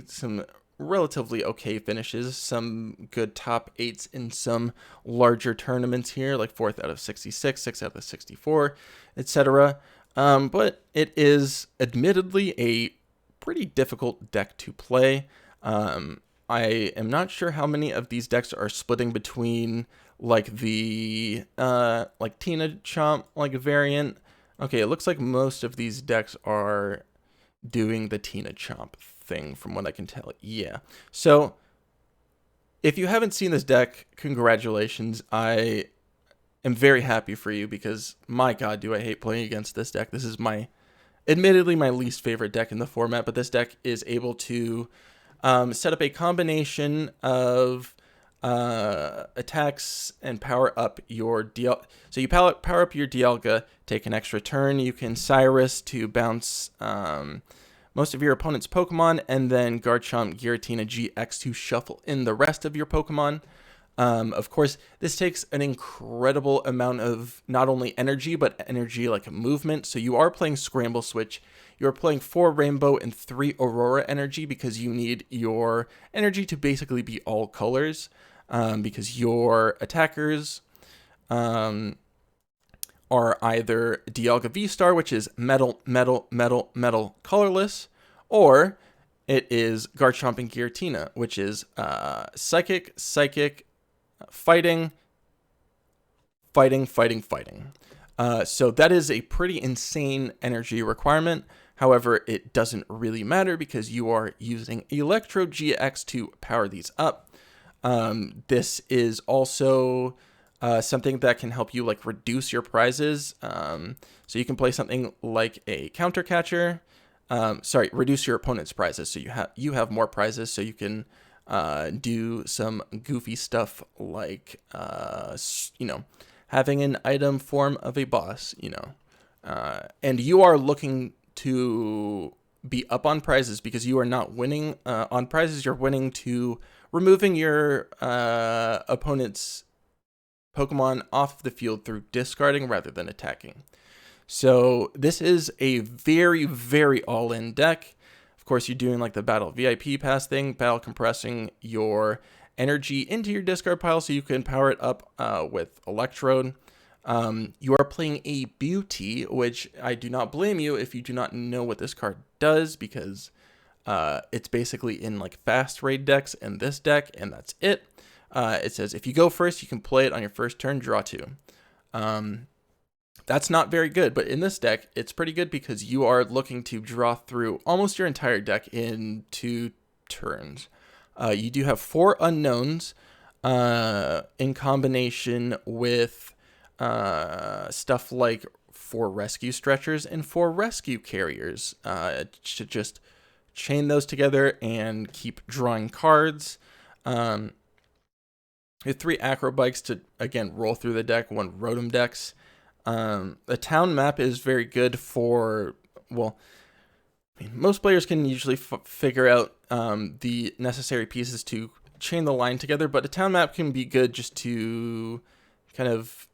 some relatively okay finishes, some good top 8s in some larger tournaments here, like 4th out of 66, 6th out of 64, etc. But it is admittedly a pretty difficult deck to play. I am not sure how many of these decks are splitting between like the like TinaChomp like variant. Okay, it looks like most of these decks are doing the TinaChomp thing from what I can tell. Yeah. So if you haven't seen this deck, congratulations. I am very happy for you because my god, do I hate playing against this deck. This is admittedly my least favorite deck in the format, but this deck is able to set up a combination of attacks and power up your Dialga. So you power up your Dialga, take an extra turn. You can Cyrus to bounce most of your opponent's Pokemon, and then Garchomp Giratina GX to shuffle in the rest of your Pokemon. Of course, this takes an incredible amount of not only energy, but energy like movement. So you are playing Scramble Switch. You're playing 4 Rainbow and 3 Aurora energy because you need your energy to basically be all colors. Because your attackers are either Dialga VSTAR, which is metal, colorless, or it is Garchomp and Giratina, which is psychic, fighting. So that is a pretty insane energy requirement. However, it doesn't really matter because you are using Electro GX to power these up. This is also something that can help you like reduce your prizes. So you can play something like a counter catcher. Reduce your opponent's prizes. So you have more prizes, so you can do some goofy stuff like having an item form of a boss. And you are looking to be up on prizes because you are not winning on prizes. You're winning to removing your opponent's Pokemon off the field through discarding rather than attacking. So this is a very, very all-in deck. Of course, you're doing like the Battle VIP Pass thing, battle compressing your energy into your discard pile so you can power it up with Electrode. You are playing a Beauty, which I do not blame you if you do not know what this card does, because it's basically in like fast raid decks and this deck, and that's it. It says if you go first, you can play it on your first turn, draw 2. That's not very good, but in this deck, it's pretty good because you are looking to draw through almost your entire deck in 2 turns. You do have 4 unknowns in combination with stuff like 4 rescue stretchers and 4 rescue carriers to just chain those together and keep drawing cards. You have 3 acrobikes to, again, roll through the deck, 1 Rotom Dex. The town map is very good for, well, I mean, most players can usually figure out the necessary pieces to chain the line together, but a town map can be good just to kind of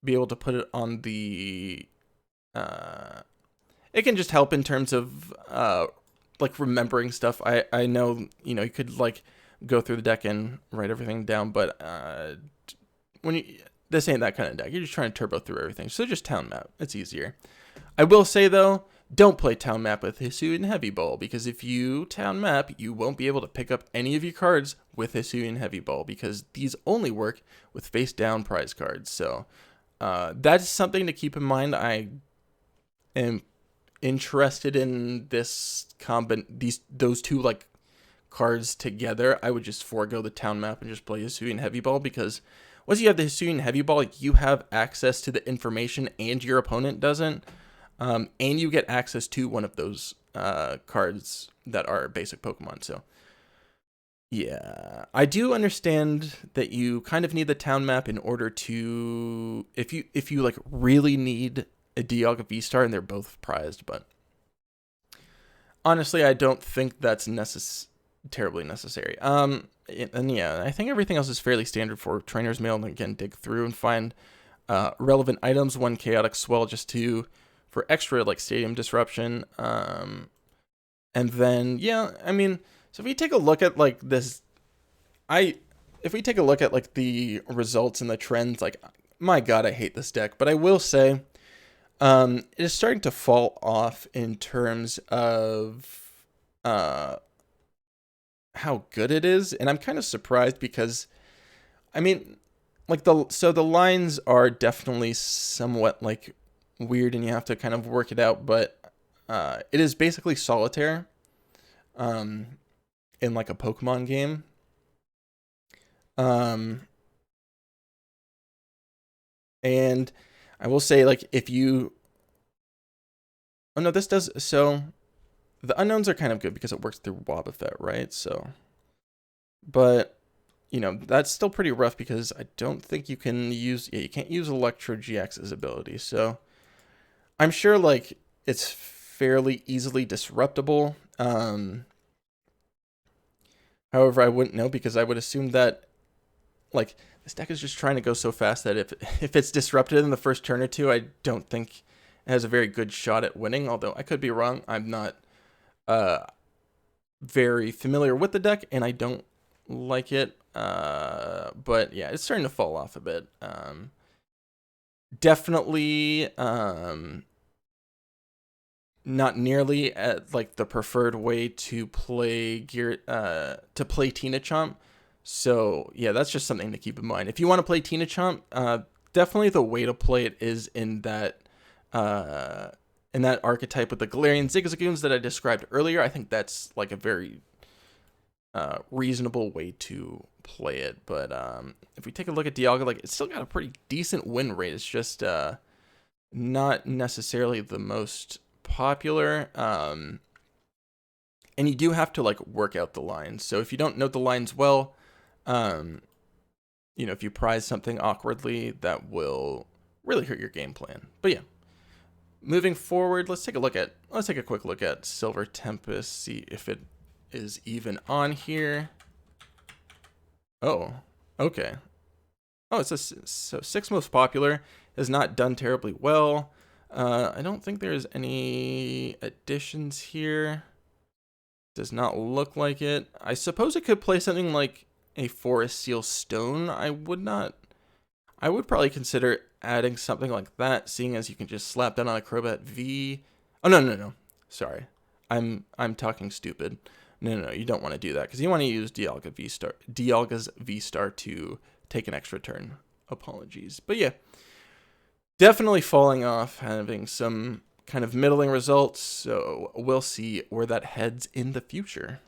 be able to put it on the, it can just help in terms of like remembering stuff. I know, you know, you could like go through the deck and write everything down, but when you, this ain't that kind of deck. You're just trying to turbo through everything. So just town map. It's easier. I will say, though, don't play town map with Hisuian Heavy Ball, because if you town map, you won't be able to pick up any of your cards with Hisuian Heavy Ball, because these only work with face-down prize cards. So that is something to keep in mind. I am interested in this those 2 like cards together. I would just forego the town map and just play Hisuian Heavy Ball, because once you have the Hisuian Heavy Ball, you have access to the information and your opponent doesn't. And you get access to one of those cards that are basic Pokemon. So, yeah. I do understand that you kind of need the town map in order to... If you like really need a Dialga VSTAR and they're both prized, but... Honestly, I don't think that's terribly necessary. And yeah, I think everything else is fairly standard for Trainer's Mail, and again, dig through and find relevant items. 1 Chaotic Swell just for extra like stadium disruption. And then, yeah, I mean, so if we take a look at like this, if we take a look at like the results and the trends, like, my God, I hate this deck, but I will say it is starting to fall off in terms of how good it is, and I'm kind of surprised because, I mean, like the lines are definitely somewhat like weird, and you have to kind of work it out, but it is basically solitaire in like a Pokemon game. And I will say, like, if you, oh no, this does, so the unknowns are kind of good because it works through Wobbuffet, right? So, but, you know, that's still pretty rough because I don't think you can use, you can't use Electro GX's ability. So I'm sure, like, it's fairly easily disruptible. However, I wouldn't know, because I would assume that, like, this deck is just trying to go so fast that if it's disrupted in the first turn or 2, I don't think it has a very good shot at winning, although I could be wrong. I'm not very familiar with the deck, and I don't like it. But yeah, it's starting to fall off a bit. Definitely not nearly at like the preferred way to play TinaChomp. So yeah, that's just something to keep in mind. If you want to play TinaChomp, definitely the way to play it is in that archetype with the Galarian Zigzagoons that I described earlier. I think that's like a very reasonable way to play it. But if we take a look at Dialga, like, it's still got a pretty decent win rate. It's just not necessarily the most popular. And you do have to like work out the lines. So if you don't know the lines well, you know, if you prize something awkwardly, that will really hurt your game plan. But yeah, moving forward, let's take a quick look at Silver Tempest, see if it is even on here. Oh, okay. Oh, it's so 6 most popular has not done terribly well. I don't think there's any additions here. Does not look like it. I suppose it could play something like a Forest Seal Stone. I would probably consider adding something like that, seeing as you can just slap that on a Crobat V. Oh, no. Sorry. I'm talking stupid. No, you don't want to do that, because you want to use Dialga's V-Star to take an extra turn. Apologies. But yeah, definitely falling off, having some kind of middling results, so we'll see where that heads in the future.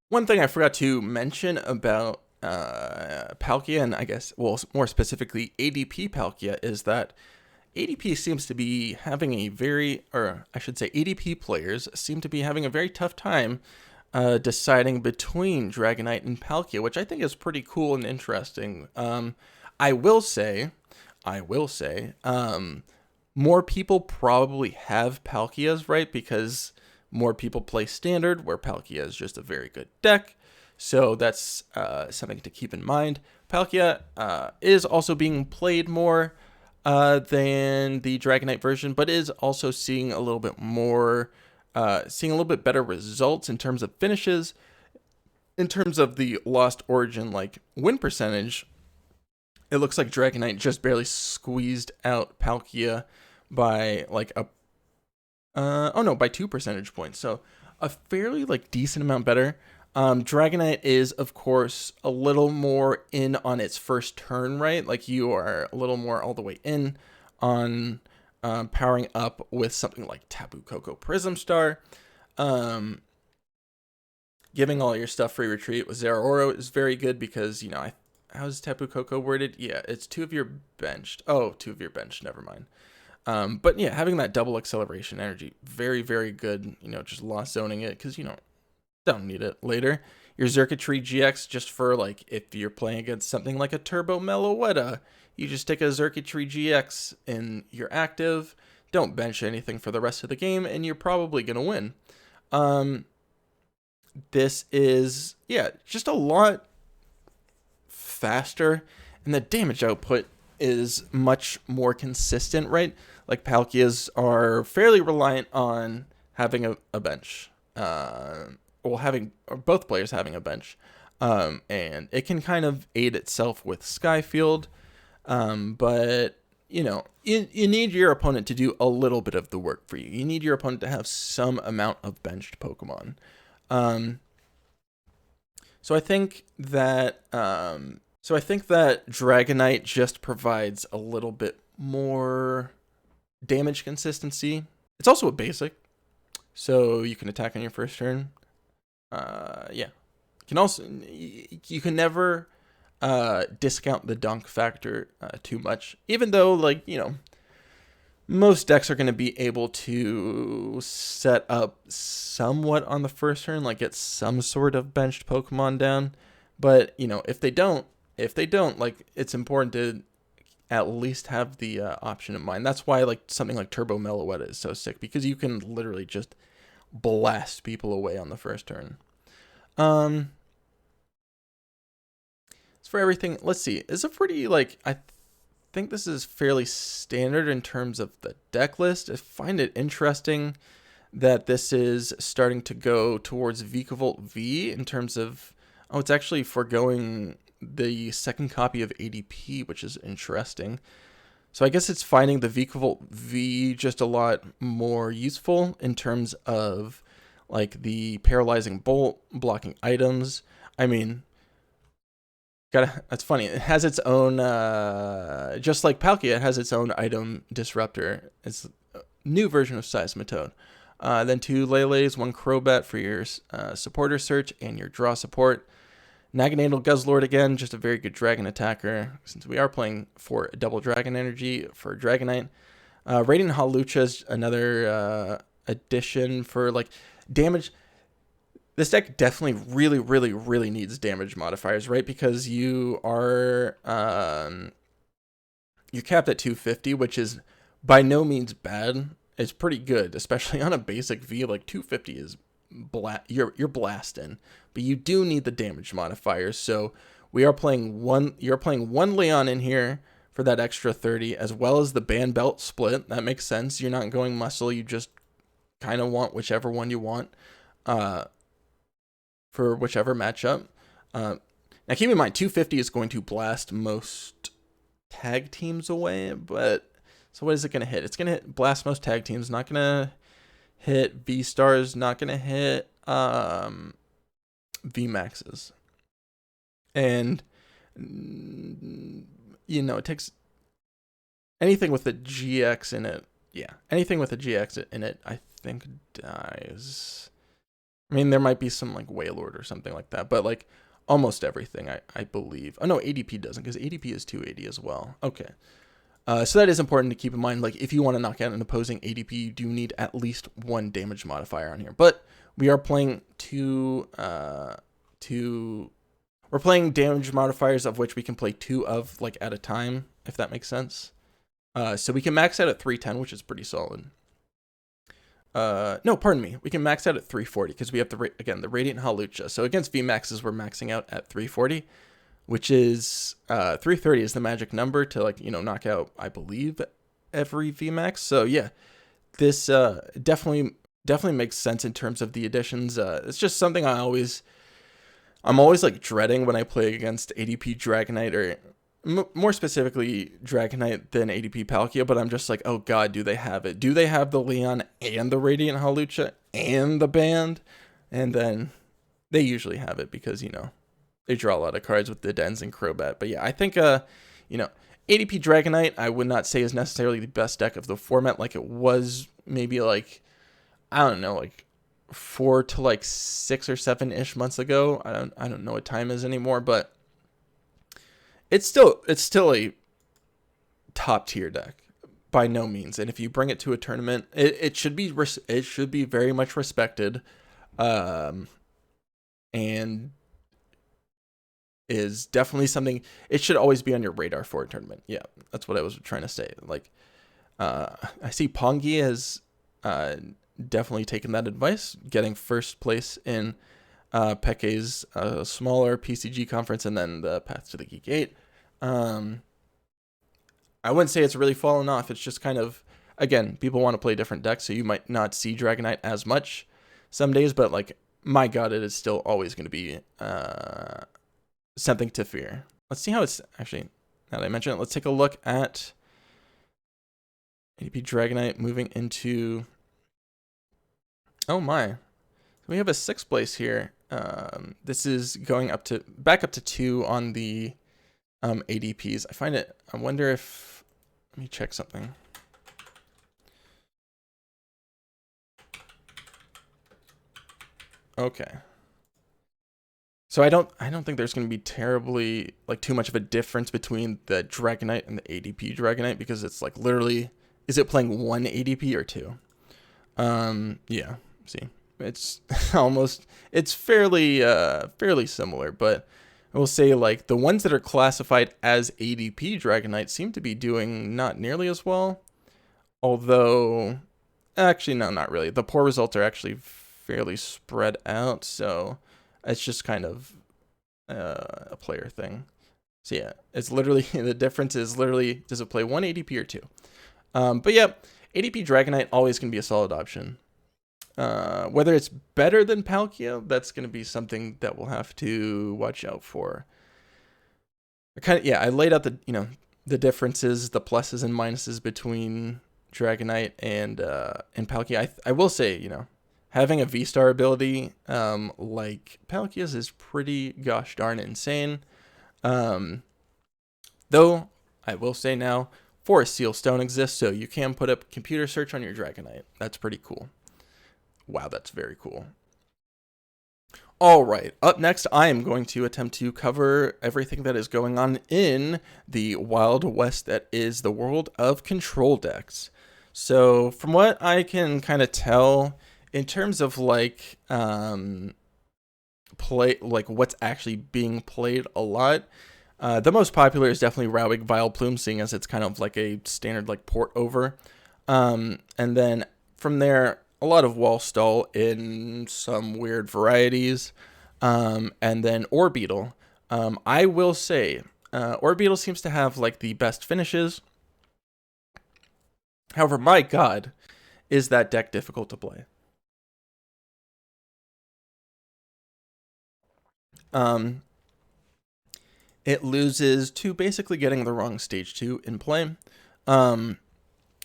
One thing I forgot to mention about Palkia, and I guess, well, more specifically ADP Palkia, is that ADP seems to be having a ADP players seem to be having a very tough time deciding between Dragonite and Palkia, which I think is pretty cool and interesting. I will say, more people probably have Palkias, right? Because more people play Standard, where Palkia is just a very good deck. So that's something to keep in mind. Palkia is also being played more than the Dragonite version, but is also seeing a little bit more, seeing a little bit better results in terms of finishes. In terms of the Lost Origin, like, win percentage, it looks like Dragonite just barely squeezed out Palkia by like by 2 percentage points. So a fairly like decent amount better. Dragonite is, of course, a little more in on its first turn, right? Like, you are a little more all the way in on powering up with something like Tapu Koko Prism Star. Giving all your stuff free retreat with Zeraora is very good because, how's Tapu Koko worded? Yeah, it's 2 of your benched. Oh, 2 of your benched, never mind. But yeah, having that double acceleration energy, very, very good. Just lost zoning it because, don't need it later. Your Xurkitree GX, just for like if you're playing against something like a Turbo Meloetta, you just stick a Xurkitree GX in your active, don't bench anything for the rest of the game, and you're probably going to win. This is, just a lot faster, and the damage output is much more consistent, right? Like, Palkias are fairly reliant on having a bench. Both players having a bench, and it can kind of aid itself with Skyfield, but you need your opponent to do a little bit of the work for you. You need your opponent to have some amount of benched Pokemon. So I think that Dragonite just provides a little bit more damage consistency. It's also a basic, so you can attack on your first turn. You can never discount the dunk factor too much, even though, most decks are going to be able to set up somewhat on the first turn, like get some sort of benched Pokemon down. But if they don't, it's important to at least have the option in mind. That's why something like Turbo Meloetta is so sick, because you can literally just blast people away on the first turn. As for everything, let's see. It's a pretty, I think this is fairly standard in terms of the deck list. I find it interesting that this is starting to go towards Vikavolt V in terms of, it's actually foregoing the second copy of ADP, which is interesting. So I guess it's finding the Vikavolt V just a lot more useful in terms of the paralyzing bolt, blocking items. I mean, that's funny. It has its own, just like Palkia, it has its own item disruptor. It's a new version of Seismitoad. Then 2 Lele's, 1 Crobat for your supporter search and your draw support. Naganadel Guzzlord again, just a very good dragon attacker, since we are playing for double dragon energy for Dragonite. Radiant Hawlucha is another addition for damage. This deck definitely really, really, really needs damage modifiers, right? Because you are you're capped at 250, which is by no means bad. It's pretty good, especially on a basic V. 250 is you're blasting, but you do need the damage modifiers. So you're playing one Leon in here for that extra 30, as well as the band belt split. That makes sense. You're not going muscle. You just kind of want whichever one you want for whichever matchup. Now keep in mind, 250 is going to blast most tag teams away, but so what is it going to hit? It's going to blast most tag teams, not going to hit V-Stars, not going to hit V-Maxes. And, you know, it takes anything with a GX in it. Yeah, anything with a GX in it, I think dies. I mean, there might be some like Wailord or something like that, but like almost everything, I believe. Oh no, ADP doesn't, because ADP is 280 as well. Okay. So that is important to keep in mind. Like if you want to knock out an opposing ADP, you do need at least one damage modifier on here. But we are playing we're playing damage modifiers of which we can play 2 of like at a time, if that makes sense. So we can max out at 310, which is pretty solid. No, pardon me. We can max out at 340 because we have the Radiant Hawlucha. So against VMAXs, we're maxing out at 340, which is 330 is the magic number to like, you know, knock out, I believe, every VMAX. So yeah, this definitely makes sense in terms of the additions. It's just something I'm always like dreading when I play against ADP Dragonite, or more specifically Dragonite than ADP Palkia, but I'm just like, oh god, do they have it? Do they have the Leon and the Radiant Hawlucha and the band? And then they usually have it because, you know, they draw a lot of cards with the Dens and Crobat. But yeah, I think, you know, ADP Dragonite, I would not say is necessarily the best deck of the format like it was maybe like, I don't know, like 4 to like 6 or 7-ish months ago. I don't know what time is anymore, but it's still a top tier deck by no means. And if you bring it to a tournament, it should be very much respected, and is definitely something it should always be on your radar for a tournament. Yeah, that's what I was trying to say. Like, I see Pongi has definitely taken that advice, getting first place in Peke's smaller PCG conference, and then the Path to the Geek 8. I wouldn't say it's really fallen off. It's just kind of, again, people want to play different decks, so you might not see Dragonite as much some days, but like, my god, it is still always going to be something to fear. Let's see how it's actually, now that I mentioned it, let's take a look at ADP Dragonite moving into, oh my, we have a 6th place here. This is going back up to 2 on the ADPs. I wonder if, let me check something. Okay. So I don't think there's going to be terribly, like, too much of a difference between the Dragonite and the ADP Dragonite, because it's like literally, is it playing 1 ADP or 2? Yeah, see. It's it's fairly similar, but I will say, like, the ones that are classified as ADP Dragonite seem to be doing not nearly as well. Although, actually, no, not really. The poor results are actually fairly spread out, so it's just kind of a player thing. So yeah, it's literally, the difference is literally, does it play 1 ADP or 2? But yeah, ADP Dragonite always can be a solid option. Whether it's better than Palkia, that's going to be something that we'll have to watch out for. I laid out the, you know, the differences, the pluses and minuses between Dragonite and Palkia. I will say, you know, having a V-Star ability like Palkia's is pretty gosh darn insane. Though I will say now, Forest Seal Stone exists, so you can put up computer search on your Dragonite. That's pretty cool. Wow, that's very cool. All right, up next, I am going to attempt to cover everything that is going on in the Wild West that is the world of control decks. So from what I can kind of tell, in terms of like what's actually being played a lot, the most popular is definitely RowEgg Vileplume, seeing as it's kind of like a standard like port over. And then from there, a lot of WallStall in some weird varieties, and then Orbeetle. I will say, Orbeetle seems to have like the best finishes. However, my God, is that deck difficult to play. It loses to basically getting the wrong stage 2 in play.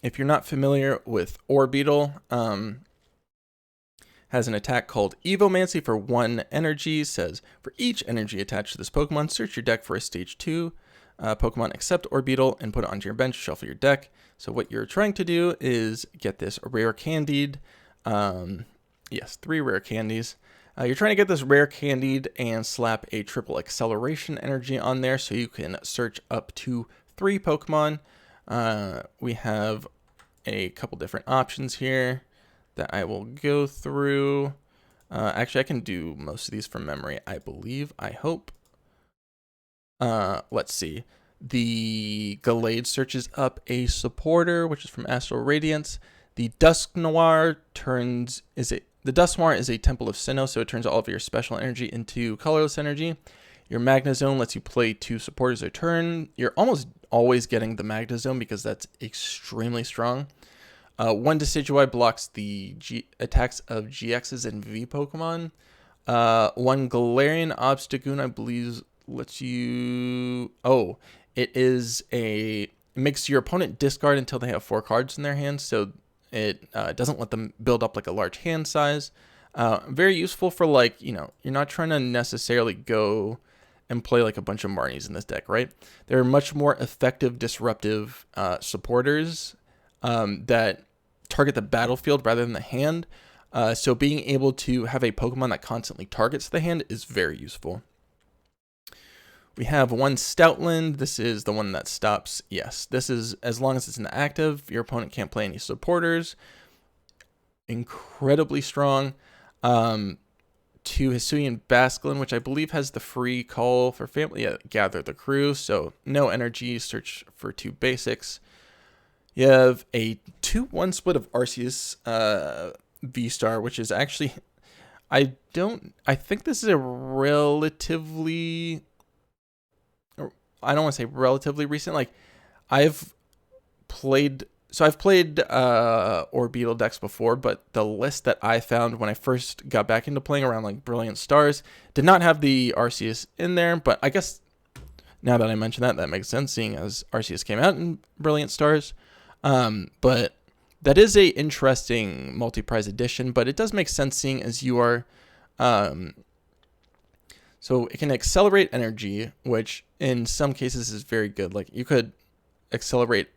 If you're not familiar with Orbeetle, has an attack called Evomancy for 1 energy. Says, for each energy attached to this Pokemon, search your deck for a stage 2 Pokemon except Orbeetle and put it onto your bench, shuffle your deck. So what you're trying to do is get this rare candied. Yes, 3 rare candies. You're trying to get this rare candied and slap a triple acceleration energy on there so you can search up to 3 Pokemon. We have a couple different options here that I will go through. Actually, I can do most of these from memory, I believe, I hope. Let's see. The Gallade searches up a supporter, which is from Astral Radiance. The Dusknoir the Dusknoir is a Temple of Sinnoh, so it turns all of your special energy into colorless energy. Your Magnezone lets you play 2 supporters a turn. You're almost always getting the Magnezone because that's extremely strong. 1 Decidueye blocks the attacks of GXs and V Pokemon. 1 Galarian Obstagoon, I believe, lets you... Oh, it makes your opponent discard until they have 4 cards in their hands, so it doesn't let them build up like a large hand size. Very useful for, like, you know, you're not trying to necessarily go and play like a bunch of Marnies in this deck, right? There are much more effective disruptive supporters that target the battlefield rather than the hand. So being able to have a Pokemon that constantly targets the hand is very useful. We have 1 Stoutland. This is the one that stops. Yes, this is as long as it's inactive, your opponent can't play any supporters. Incredibly strong. 2 Hisuian Basculin, which I believe has the free call for family. Yeah, gather the crew. So no energy, search for 2 basics. You have a 2-1 split of Arceus VSTAR, which is actually, I think this is a relatively, I don't want to say relatively recent, like I've played Orbeetle decks before, but the list that I found when I first got back into playing around like Brilliant Stars did not have the Arceus in there, but I guess now that I mention that makes sense, seeing as Arceus came out in Brilliant Stars. But that is a interesting multi-prize edition, but it does make sense seeing as you are, so it can accelerate energy, which in some cases is very good. Like you could accelerate,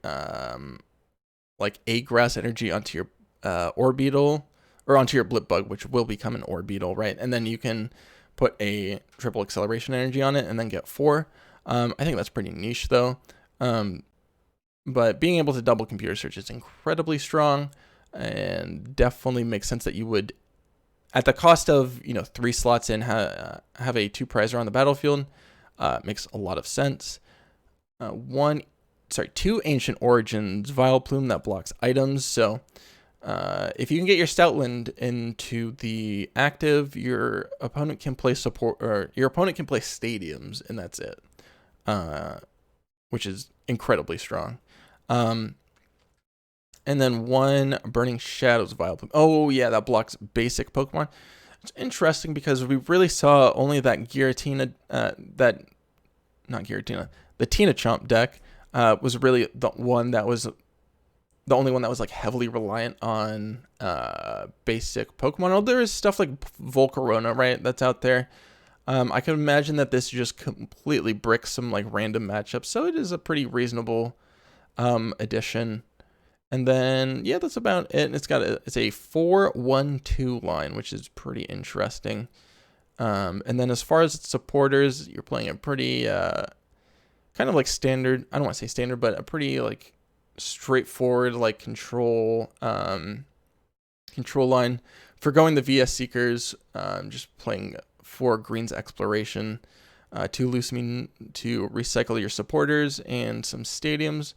like a grass energy onto your, Orbeetle or onto your Blipbug, which will become an Orbeetle, right? And then you can put a triple acceleration energy on it and then get 4. I think that's pretty niche though. But being able to double computer search is incredibly strong and definitely makes sense that you would, at the cost of, 3 slots in, have a 2 prizer on the battlefield. Makes a lot of sense. 2 Ancient Origins Vileplume that blocks items. So if you can get your Stoutland into the active, your opponent can play support, or your opponent can play stadiums, and that's it. Which is incredibly strong. And then 1 Burning Shadows Vileplume. Oh yeah, that blocks basic Pokemon. It's interesting because we really saw only that the TinaChomp deck was really the only one that was like heavily reliant on basic Pokemon. Oh, there is stuff like Volcarona, right? That's out there. I can imagine that this just completely bricks some like random matchups, so it is a pretty reasonable addition. And then yeah, that's about it. It's a 4-1-2 line, which is pretty interesting. And then as far as its supporters, you're playing a pretty kind of like standard, I don't want to say standard, but a pretty like straightforward like control line. For going the VS Seekers, just playing 4 Greens Exploration, 2 Lusamine to recycle your supporters, and some stadiums.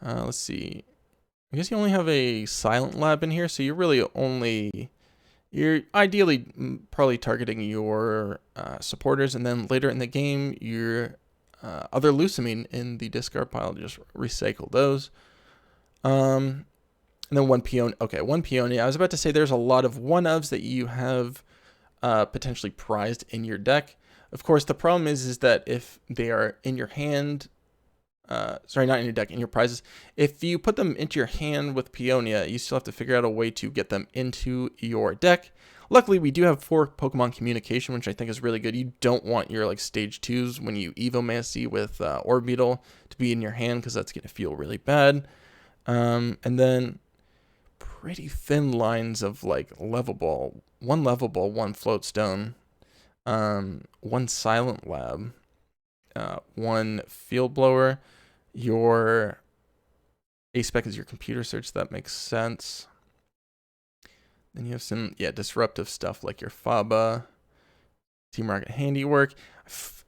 Let's see. I guess you only have a Silent Lab in here, so you're ideally probably targeting your supporters, and then later in the game, your other Lusamine in the discard pile, just recycle those. And then one Peony. Okay, one Peony. I was about to say there's a lot of one-ofs that you have potentially prized in your deck. Of course, the problem is that if they are in your hand, sorry, not in your deck, in your prizes, if you put them into your hand with Peonia, you still have to figure out a way to get them into your deck. Luckily, we do have 4 Pokemon Communication, which I think is really good. You don't want your like stage 2s when you Evomancy with Orbeetle to be in your hand, because that's going to feel really bad. And then pretty thin lines of like Level Ball. 1 Level Ball, 1 Float Stone, 1 Silent Lab, 1 Field Blower. Your A-Spec is your computer search. That makes sense. Then you have some, disruptive stuff like your Faba, Team Rocket Handiwork.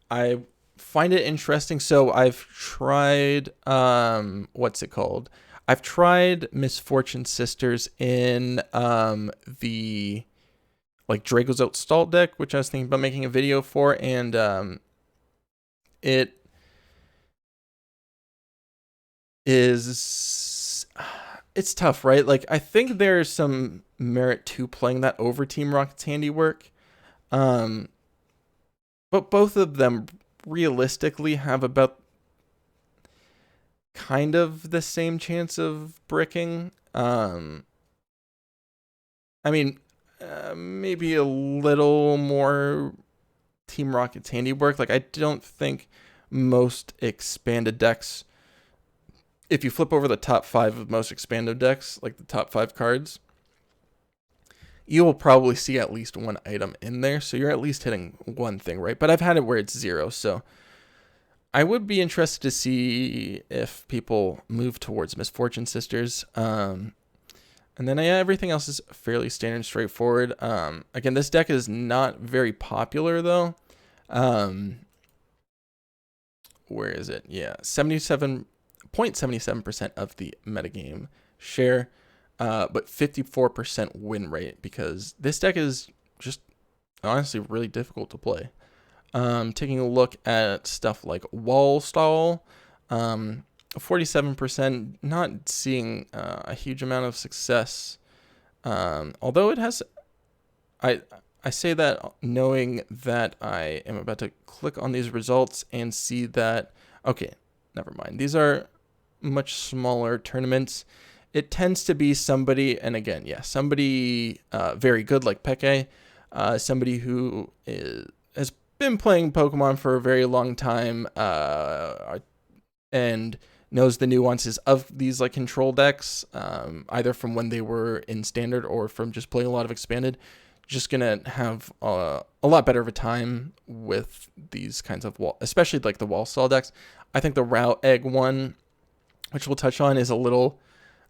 I find it interesting. So I've tried, what's it called? I've tried Misfortune Sisters in the like Drago's WallStall deck, which I was thinking about making a video for, and it's tough, right? Like, I think there's some merit to playing that over Team Rocket's Handiwork. But both of them realistically have about kind of the same chance of bricking. I mean, maybe a little more Team Rocket's Handiwork. Like, I don't think most expanded decks, if you flip over the top 5 of most expanded decks, like the top 5 cards, you will probably see at least 1 item in there. So you're at least hitting one thing, right? But I've had it where it's 0. So I would be interested to see if people move towards Misfortune Sisters. And then everything else is fairly standard and straightforward. Again, this deck is not very popular though. Where is it? Yeah, 0.77% of the metagame share, but 54% win rate, because this deck is just honestly really difficult to play. Taking a look at stuff like WallStall, 47%, not seeing a huge amount of success. Although it has, I say that knowing that I am about to click on these results and see that, okay, never mind. These are much smaller tournaments. It tends to be somebody, and again, somebody very good like Peke, somebody who has been playing Pokemon for a very long time, and knows the nuances of these like control decks, either from when they were in standard or from just playing a lot of expanded. Just gonna have a lot better of a time with these kinds of especially like the WallStall decks. I think the RowEgg one, which we'll touch on, is a little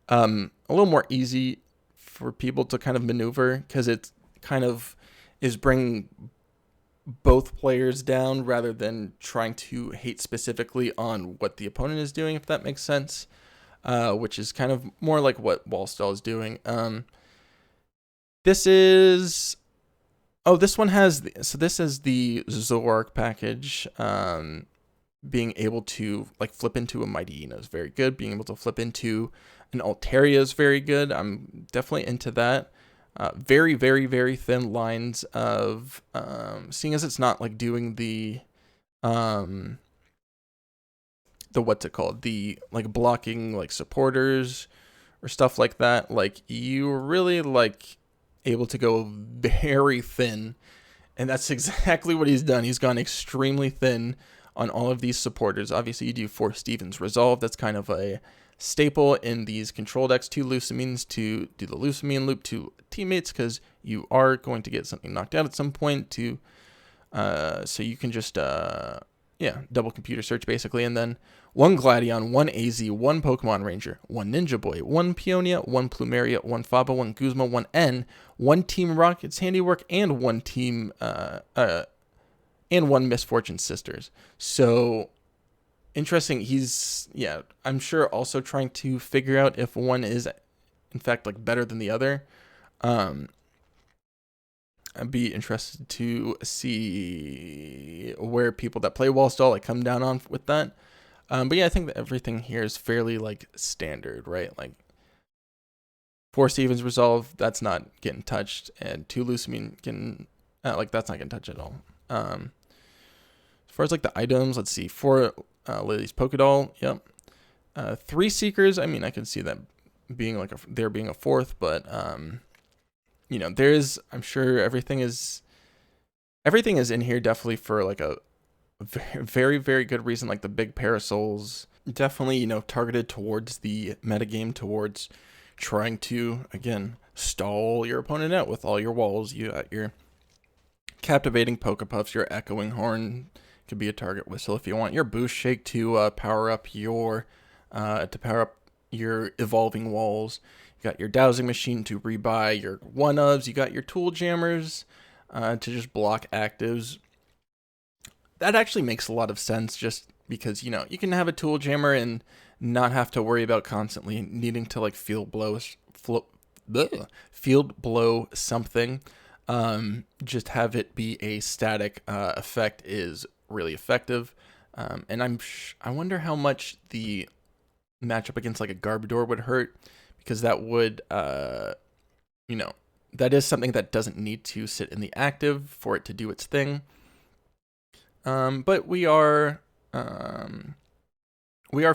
more easy for people to kind of maneuver, because it kind of is bringing both players down rather than trying to hate specifically on what the opponent is doing, if that makes sense, which is kind of more like what WallStall is doing. This is, this one has, this is the Zoroark package. Being able to like flip into a Mighty Eno is very good. Being able to flip into an Altaria is very good. I'm definitely into that. Very, very, very thin lines of, seeing as it's not like doing the what's it called? The like blocking like supporters or stuff like that. Like, you really like able to go very thin, and that's exactly what he's done. He's gone extremely thin on all of these supporters. Obviously, you do Force Stevens Resolve. That's kind of a staple in these control decks. 2 Lusamines to do the Lusamine loop to teammates, because you are going to get something knocked out at some point. So you can just double computer search basically, and then 1 Gladion, 1 AZ, 1 Pokemon Ranger, 1 Ninja Boy, 1 Peonia, 1 Plumeria, 1 Faba, 1 Guzma, 1 N, 1 Team Rocket's Handiwork, and 1 Team and 1 Misfortune Sisters. So interesting. He's, yeah, I'm sure also trying to figure out if one is in fact like better than the other. I'd be interested to see where people that play WallStall like come down on with that. But yeah, I think that everything here is fairly like standard, right? Like 4 Stevens Resolve, that's not getting touched, and 2 Lusamine getting like that's not getting touched at all. As far as like the items, let's see, 4 Lily's Pokédoll, yep. 3 Seekers, I mean, I can see that being like there being a 4th, but you know, there's, I'm sure everything is in here definitely for like a very, very good reason. Like the big parasols, definitely, you know, targeted towards the metagame, towards trying to, again, stall your opponent out with all your walls. You got your captivating Pokepuffs, your echoing horn could be a target whistle if you want, your boost shake to power up your evolving walls. You got your dowsing machine to rebuy your one-ofs. You got your tool jammers to just block actives. That actually makes a lot of sense, just because, you know, you can have a tool jammer and not have to worry about constantly needing to like field blow something. Just have it be a static effect is really effective. And I wonder how much the matchup against like a Garbodor would hurt, because that would, you know, that is something that doesn't need to sit in the active for it to do its thing. But we are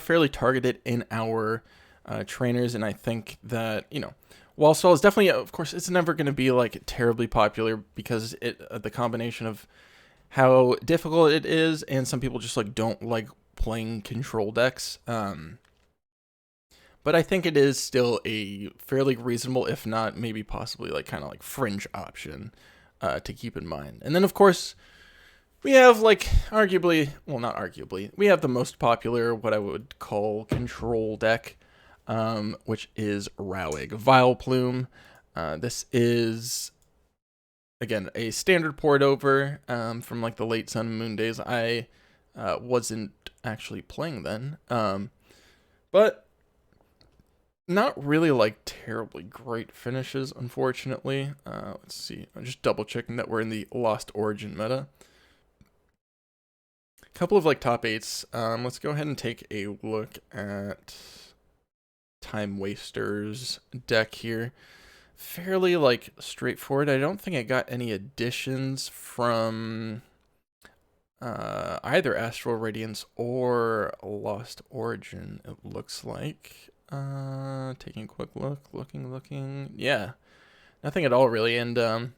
fairly targeted in our trainers, and I think that, you know, WallStall is definitely, of course, it's never going to be like terribly popular because the combination of how difficult it is, and some people just like don't like playing control decks. But I think it is still a fairly reasonable, if not maybe possibly like kind of like fringe option to keep in mind. And then of course we have like arguably, well not arguably, we have the most popular, what I would call control deck, which is RowEgg Vileplume. This is, again, a standard port over from like the late Sun and Moon days. I wasn't actually playing then, but not really like terribly great finishes, unfortunately. Let's see, I'm just double checking that we're in the Lost Origin meta. A couple of like top 8s. Let's go ahead and take a look at Time Waster's deck here. Fairly like straightforward. I don't think I got any additions from either Astral Radiance or Lost Origin, it looks like. Taking a quick look, looking. Yeah, nothing at all really, and I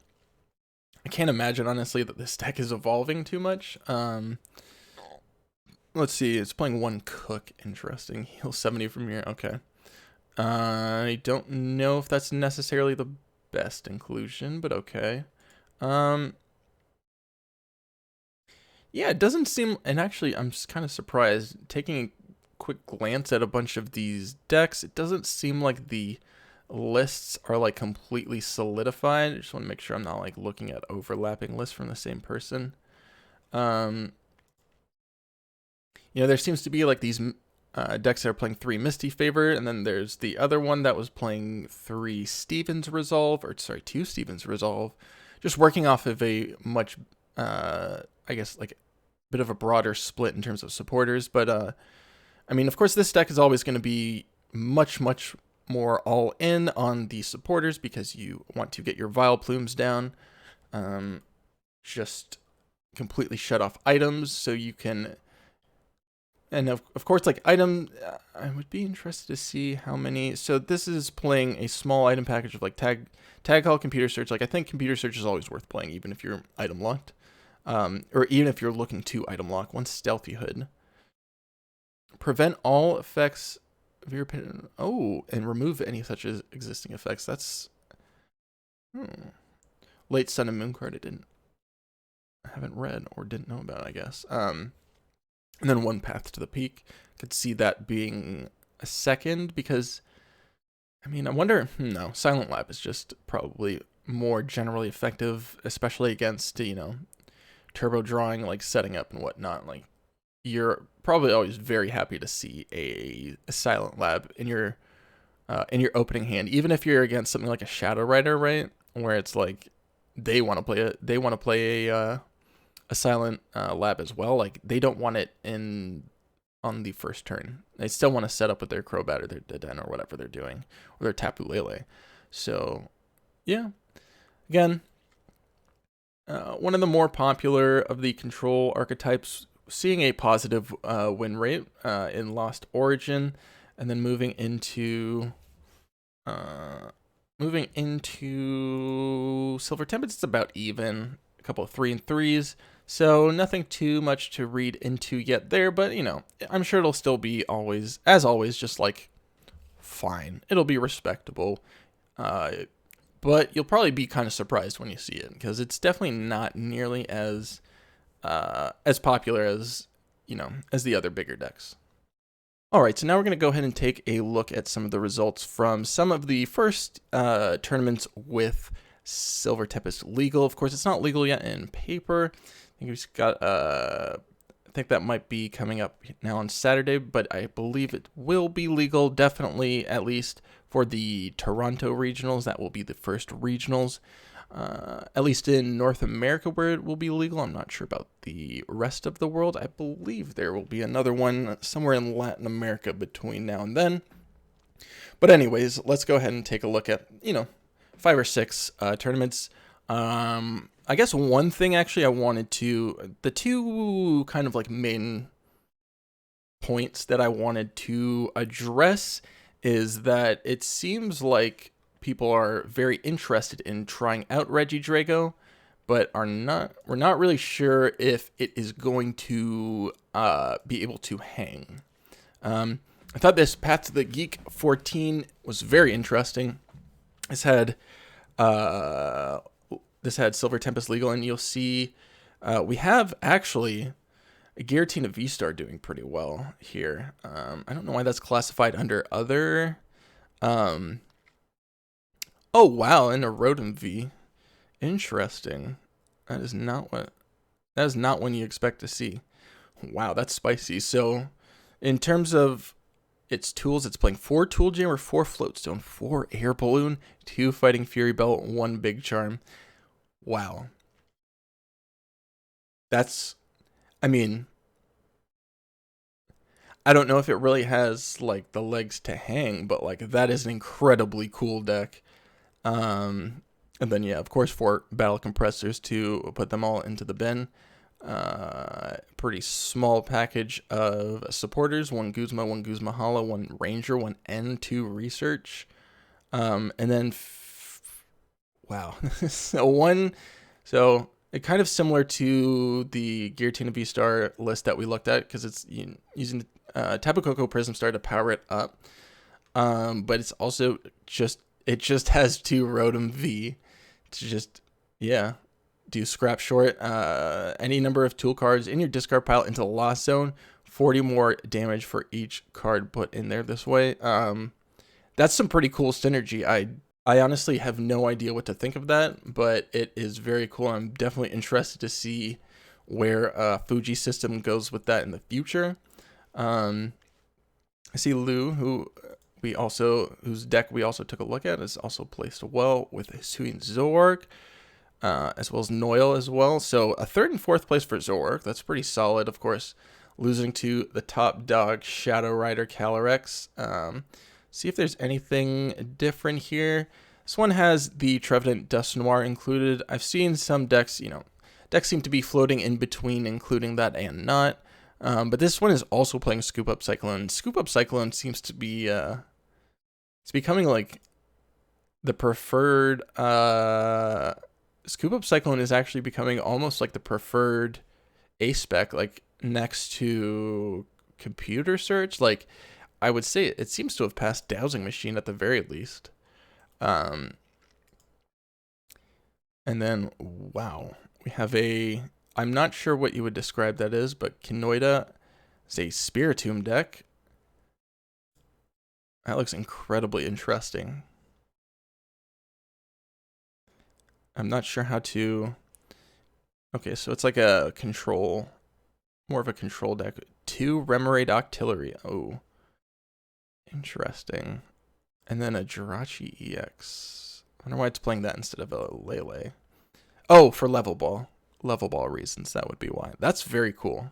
can't imagine honestly that this deck is evolving too much. Let's see, it's playing 1 Cook. Interesting. Heal 70 from here. Okay. I don't know if that's necessarily the best inclusion, but okay. Yeah, it doesn't seem, and actually I'm just kind of surprised, taking a quick glance at a bunch of these decks, it doesn't seem like the lists are like completely solidified. I just want to make sure I'm not like looking at overlapping lists from the same person. You know, there seems to be like these decks that are playing 3 Misty Favor, and then there's the other one that was playing 3 Stevens Resolve, or sorry, 2 Stevens Resolve, just working off of a much, I guess, like a bit of a broader split in terms of supporters. But I mean, of course, this deck is always going to be much, much more all in on the supporters because you want to get your Vileplumes down, just completely shut off items so you can. And of course, like item, I would be interested to see how many. So this is playing a small item package of like tag call, computer search. Like I think computer search is always worth playing, even if you're item locked, or even if you're looking to item lock. 1 Stealthy Hood, prevent all effects of your opinion. Oh, and remove any such as existing effects. That's late Sun and Moon card. I haven't read or didn't know about, I guess. And then 1 Path to the Peak. Could see that being a second because, I mean, I wonder, no, Silent Lab is just probably more generally effective, especially against, you know, turbo drawing, like setting up and whatnot. Like, you're probably always very happy to see a Silent Lab in your opening hand, even if you're against something like a Shadow Rider, right? Where it's like they want to play a Silent Lab as well. Like they don't want it in on the first turn. They still want to set up with their Crobat or their Deden or whatever they're doing, or their Tapu Lele. So yeah, again, one of the more popular of the control archetypes, seeing a positive win rate in Lost Origin, and then moving into Silver Tempest, it's about even. A couple of 3 and 3s, so nothing too much to read into yet there. But you know, I'm sure it'll still be always, as always, just like fine. It'll be respectable. But you'll probably be kind of surprised when you see it, because it's definitely not nearly as popular as, you know, as the other bigger decks. All right, so now we're going to go ahead and take a look at some of the results from some of the first tournaments with Silver Tempest legal. Of course, it's not legal yet in paper. I think we've got I think that might be coming up now on Saturday, but I believe it will be legal, definitely, at least for the Toronto regionals. That will be the first regionals, at least in North America, where it will be legal. I'm not sure about the rest of the world. I believe there will be another one somewhere in Latin America between now and then. But anyways, let's go ahead and take a look at, you know, 5 or 6 tournaments. I guess one thing actually I wanted to, the two kind of like main points that I wanted to address is that it seems like people are very interested in trying out Regidrago, but we're not really sure if it is going to be able to hang. I thought this Path to the Geek 14 was very interesting. This had Silver Tempest legal, and you'll see we have actually a Giratina VSTAR doing pretty well here. I don't know why that's classified under other. Oh wow, and a Rotom V. Interesting. That is not one you expect to see. Wow, that's spicy. So, in terms of its tools, it's playing 4 Tool Jammer, 4 Floatstone, 4 Air Balloon, 2 Fighting Fury Belt, 1 Big Charm. Wow. That's, I mean, I don't know if it really has like the legs to hang, but like that is an incredibly cool deck. And then yeah, of course 4 Battle Compressors to put them all into the bin. Pretty small package of supporters: 1 Guzma, 1 Guzma Hala, 1 Ranger, 1 N2 Research, and then wow, so it kind of similar to the Giratina VSTAR list that we looked at, because it's using Tapu Koko Prism Star to power it up, but it's also just has 2 Rotom V to just do scrap short any number of tool cards in your discard pile into the lost zone, 40 more damage for each card put in there this way. That's some pretty cool synergy. I honestly have no idea what to think of that, but it is very cool. I'm definitely interested to see where Fuji system goes with that in the future. I see Lou, whose deck we also took a look at, is also placed well with Hisuian Zoroark, as well as Noil as well. So a 3rd and 4th place for Zoroark. That's pretty solid, of course. Losing to the top dog Shadow Rider Calyrex. See if there's anything different here. This one has the Trevenant Dust Noir included. I've seen some decks, decks seem to be floating in between including that and not. But this one is also playing Scoop Up Cyclone. Scoop Up Cyclone seems to be, it's becoming like the preferred, Scoop Up Cyclone is actually becoming almost like the preferred A-spec, like next to Computer Search. Like, I would say it seems to have passed Dowsing Machine at the very least. And then, wow, we have I'm not sure what you would describe that as, but Kinoida is a Spiritomb deck. That looks incredibly interesting. I'm not sure how to... Okay, so it's like a control, more of a control deck. 2 Remoraid Octillery. Oh, interesting. And then a Jirachi EX. I wonder why it's playing that instead of a Lele. Oh, for level ball reasons, that would be why. That's very cool.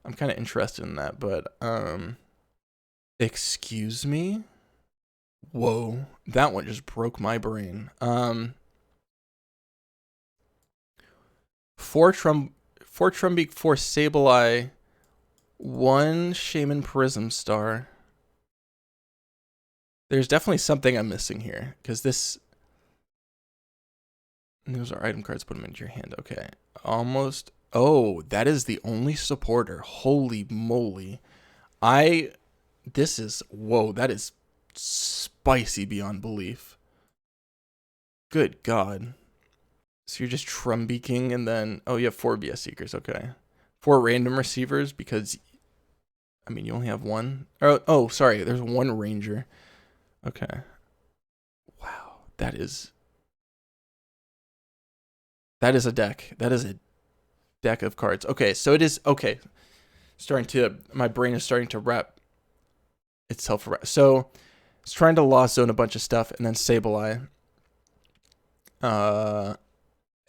I'm kind of interested in that, but excuse me. Whoa, that one just broke my brain. 4 Trumbeak, 4 Sableye, 1 Shaman Prism Star. There's definitely something I'm missing here, because those are item cards, put them into your hand. Okay, almost. Oh, that is the only supporter. Holy moly. Whoa, that is spicy beyond belief. Good God. So you're just Trumbeaking and then, oh, you have 4 BS Seekers, okay. 4 random receivers because, I mean, you only have 1. Oh, sorry, there's 1 Ranger. Okay. Wow, that is a deck. That is a deck of cards. Okay, so it is, okay. My brain is starting to wrap itself around. So it's trying to Lost Zone a bunch of stuff and then Sableye. And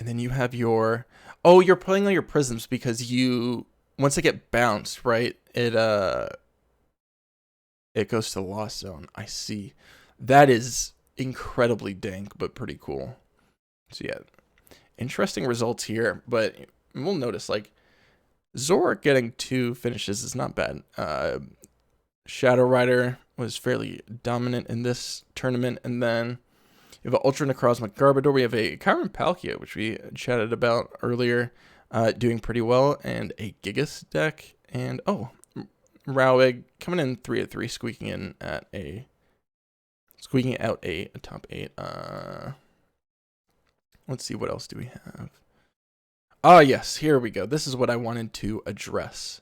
then you have your, oh, you're playing all your prisms because once they get bounced, right, it goes to the Lost Zone. I see. That is incredibly dank, but pretty cool. So yeah, interesting results here, but we'll notice, like, Zoroark getting 2 finishes is not bad. Shadow Rider was fairly dominant in this tournament, and then we have an Ultra Necrozma Garbodor. We have a Chiron Palkia, which we chatted about earlier, doing pretty well, and a Gigas deck. And, oh, RowEgg coming in 3 of 3, squeaking out a top 8. Let's see, what else do we have? Ah, yes, here we go. This is what I wanted to address.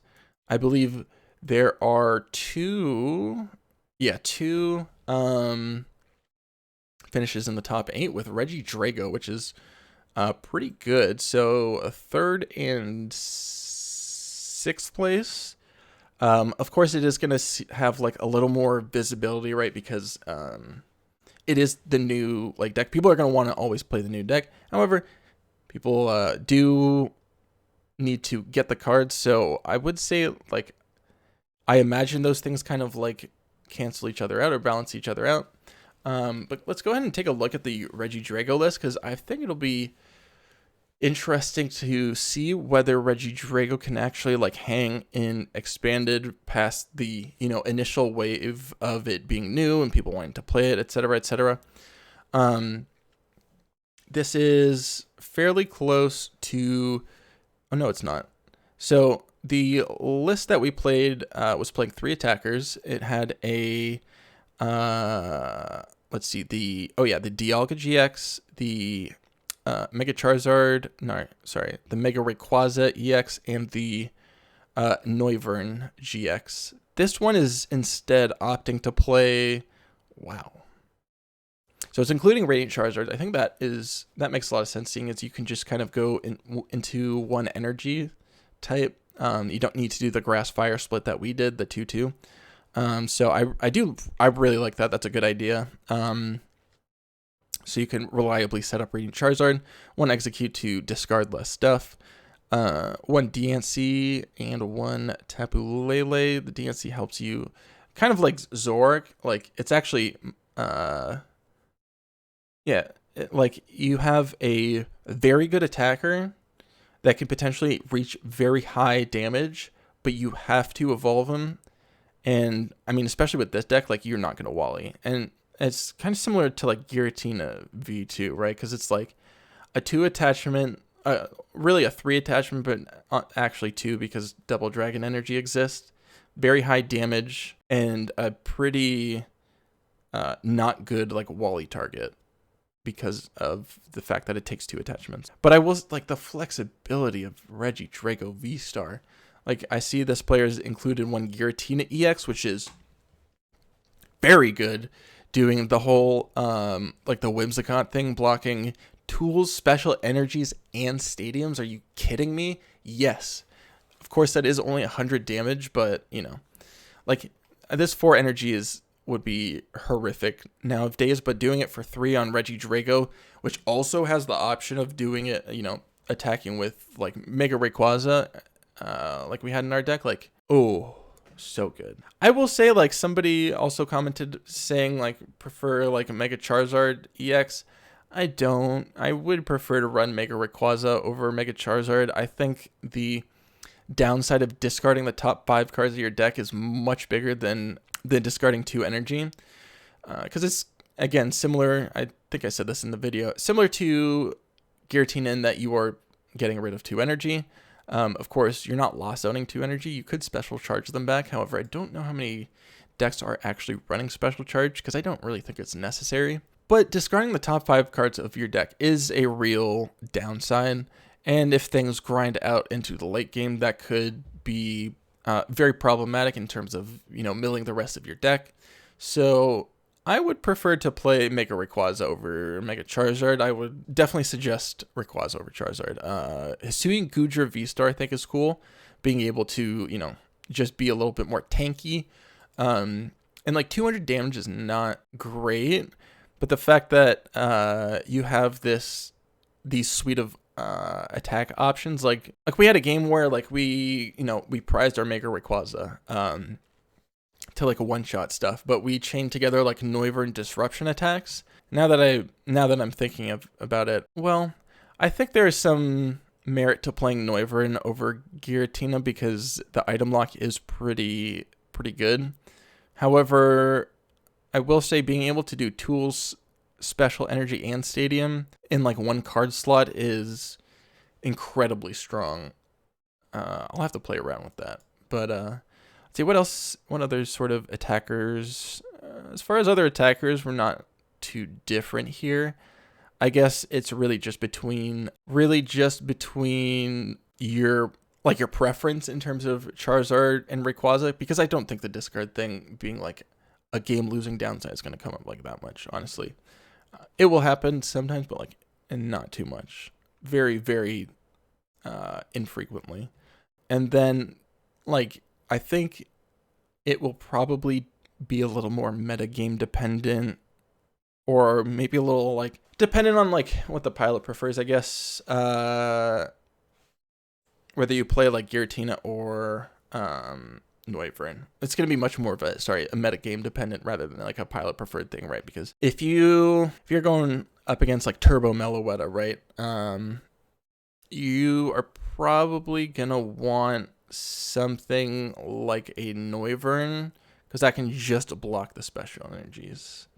I believe there are 2 finishes in the top 8 with Regidrago, which is pretty good. So a 3rd and 6th place. Of course, it is going to have like a little more visibility, right? Because it is the new deck. People are going to want to always play the new deck. However, people do need to get the cards. So I would say, like, I imagine those things kind of like cancel each other out or balance each other out. But let's go ahead and take a look at the Regidrago list, because I think it'll be interesting to see whether Regidrago can actually like hang in expanded past the initial wave of it being new and people wanting to play it, etc., etc. This is fairly close to, oh no, it's not. So the list that we played was playing 3 attackers. It had a let's see, the Dialga GX, the Mega Charizard, the Mega Rayquaza EX, and the Noivern GX. This one is instead opting to play, wow. So it's including Radiant Charizard. I think that makes a lot of sense, seeing as you can just kind of go into one energy type. You don't need to do the Grass Fire split that we did, the 2-2. So I really like that. That's a good idea. So you can reliably set up Radiant Charizard, 1 Execute to discard less stuff, 1 DNC and 1 Tapu Lele. The DNC helps you kind of like Zoroark. Like, it's actually, you have a very good attacker that can potentially reach very high damage, but you have to evolve him. And I mean, especially with this deck, like, you're not going to Wally. And it's kind of similar to like Giratina V2, right? Because it's like a 2 attachment, really a 3 attachment, but actually 2 because double Dragon Energy exists. Very high damage and a pretty not good like Wally target because of the fact that it takes 2 attachments. But I was like, the flexibility of Regidrago VSTAR. Like, I see this player's included 1 Giratina EX, which is very good, doing the whole, like the Whimsicott thing, blocking tools, special energies, and stadiums. Are you kidding me? Yes. Of course, that is only 100 damage, but, you know, like, this 4 energy would be horrific nowadays, but doing it for 3 on Regidrago, which also has the option of doing it, you know, attacking with, like, Mega Rayquaza, like we had in our deck, like, oh, so good. I will say, like, somebody also commented saying, like, prefer, like, a Mega Charizard EX. I don't. I would prefer to run Mega Rayquaza over Mega Charizard. I think the downside of discarding the top 5 cards of your deck is much bigger than discarding 2 energy. Because it's, again, similar. I think I said this in the video. Similar to Giratina in that you are getting rid of 2 energy. Of course, you're not lost owning 2 energy. You could special charge them back. However, I don't know how many decks are actually running special charge because I don't really think it's necessary. But discarding the top 5 cards of your deck is a real downside. And if things grind out into the late game, that could be very problematic in terms of, you know, milling the rest of your deck. So I would prefer to play Mega Rayquaza over Mega Charizard. I would definitely suggest Rayquaza over Charizard. Hisuian Goodra V-Star I think is cool. Being able to, you know, just be a little bit more tanky. And like 200 damage is not great. But the fact that you have these suite of attack options, like we had a game where like we prized our Mega Rayquaza to like a one-shot stuff, but we chained together like Noivern disruption attacks. Now that I'm thinking about it, well, I think there is some merit to playing Noivern over Giratina because the item lock is pretty good. However, I will say being able to do tools, special energy, and stadium in like one card slot is incredibly strong. I'll have to play around with that. But let's see what else. What other sort of attackers? As far as other attackers, we're not too different here. I guess it's really just between your preference in terms of Charizard and Rayquaza, because I don't think the discard thing being like a game losing downside is going to come up like that much, honestly. It will happen sometimes, but like, and not too much. Very, very infrequently. And then, like, I think it will probably be a little more metagame dependent, or maybe a little like dependent on like what the pilot prefers, I guess. Whether you play like Giratina or Noivern. It's going to be much more of a metagame dependent rather than like a pilot preferred thing, right? Because if you're going up against like Turbo Meloetta, right? You are probably going to want something like a Noivern because that can just block the special energies.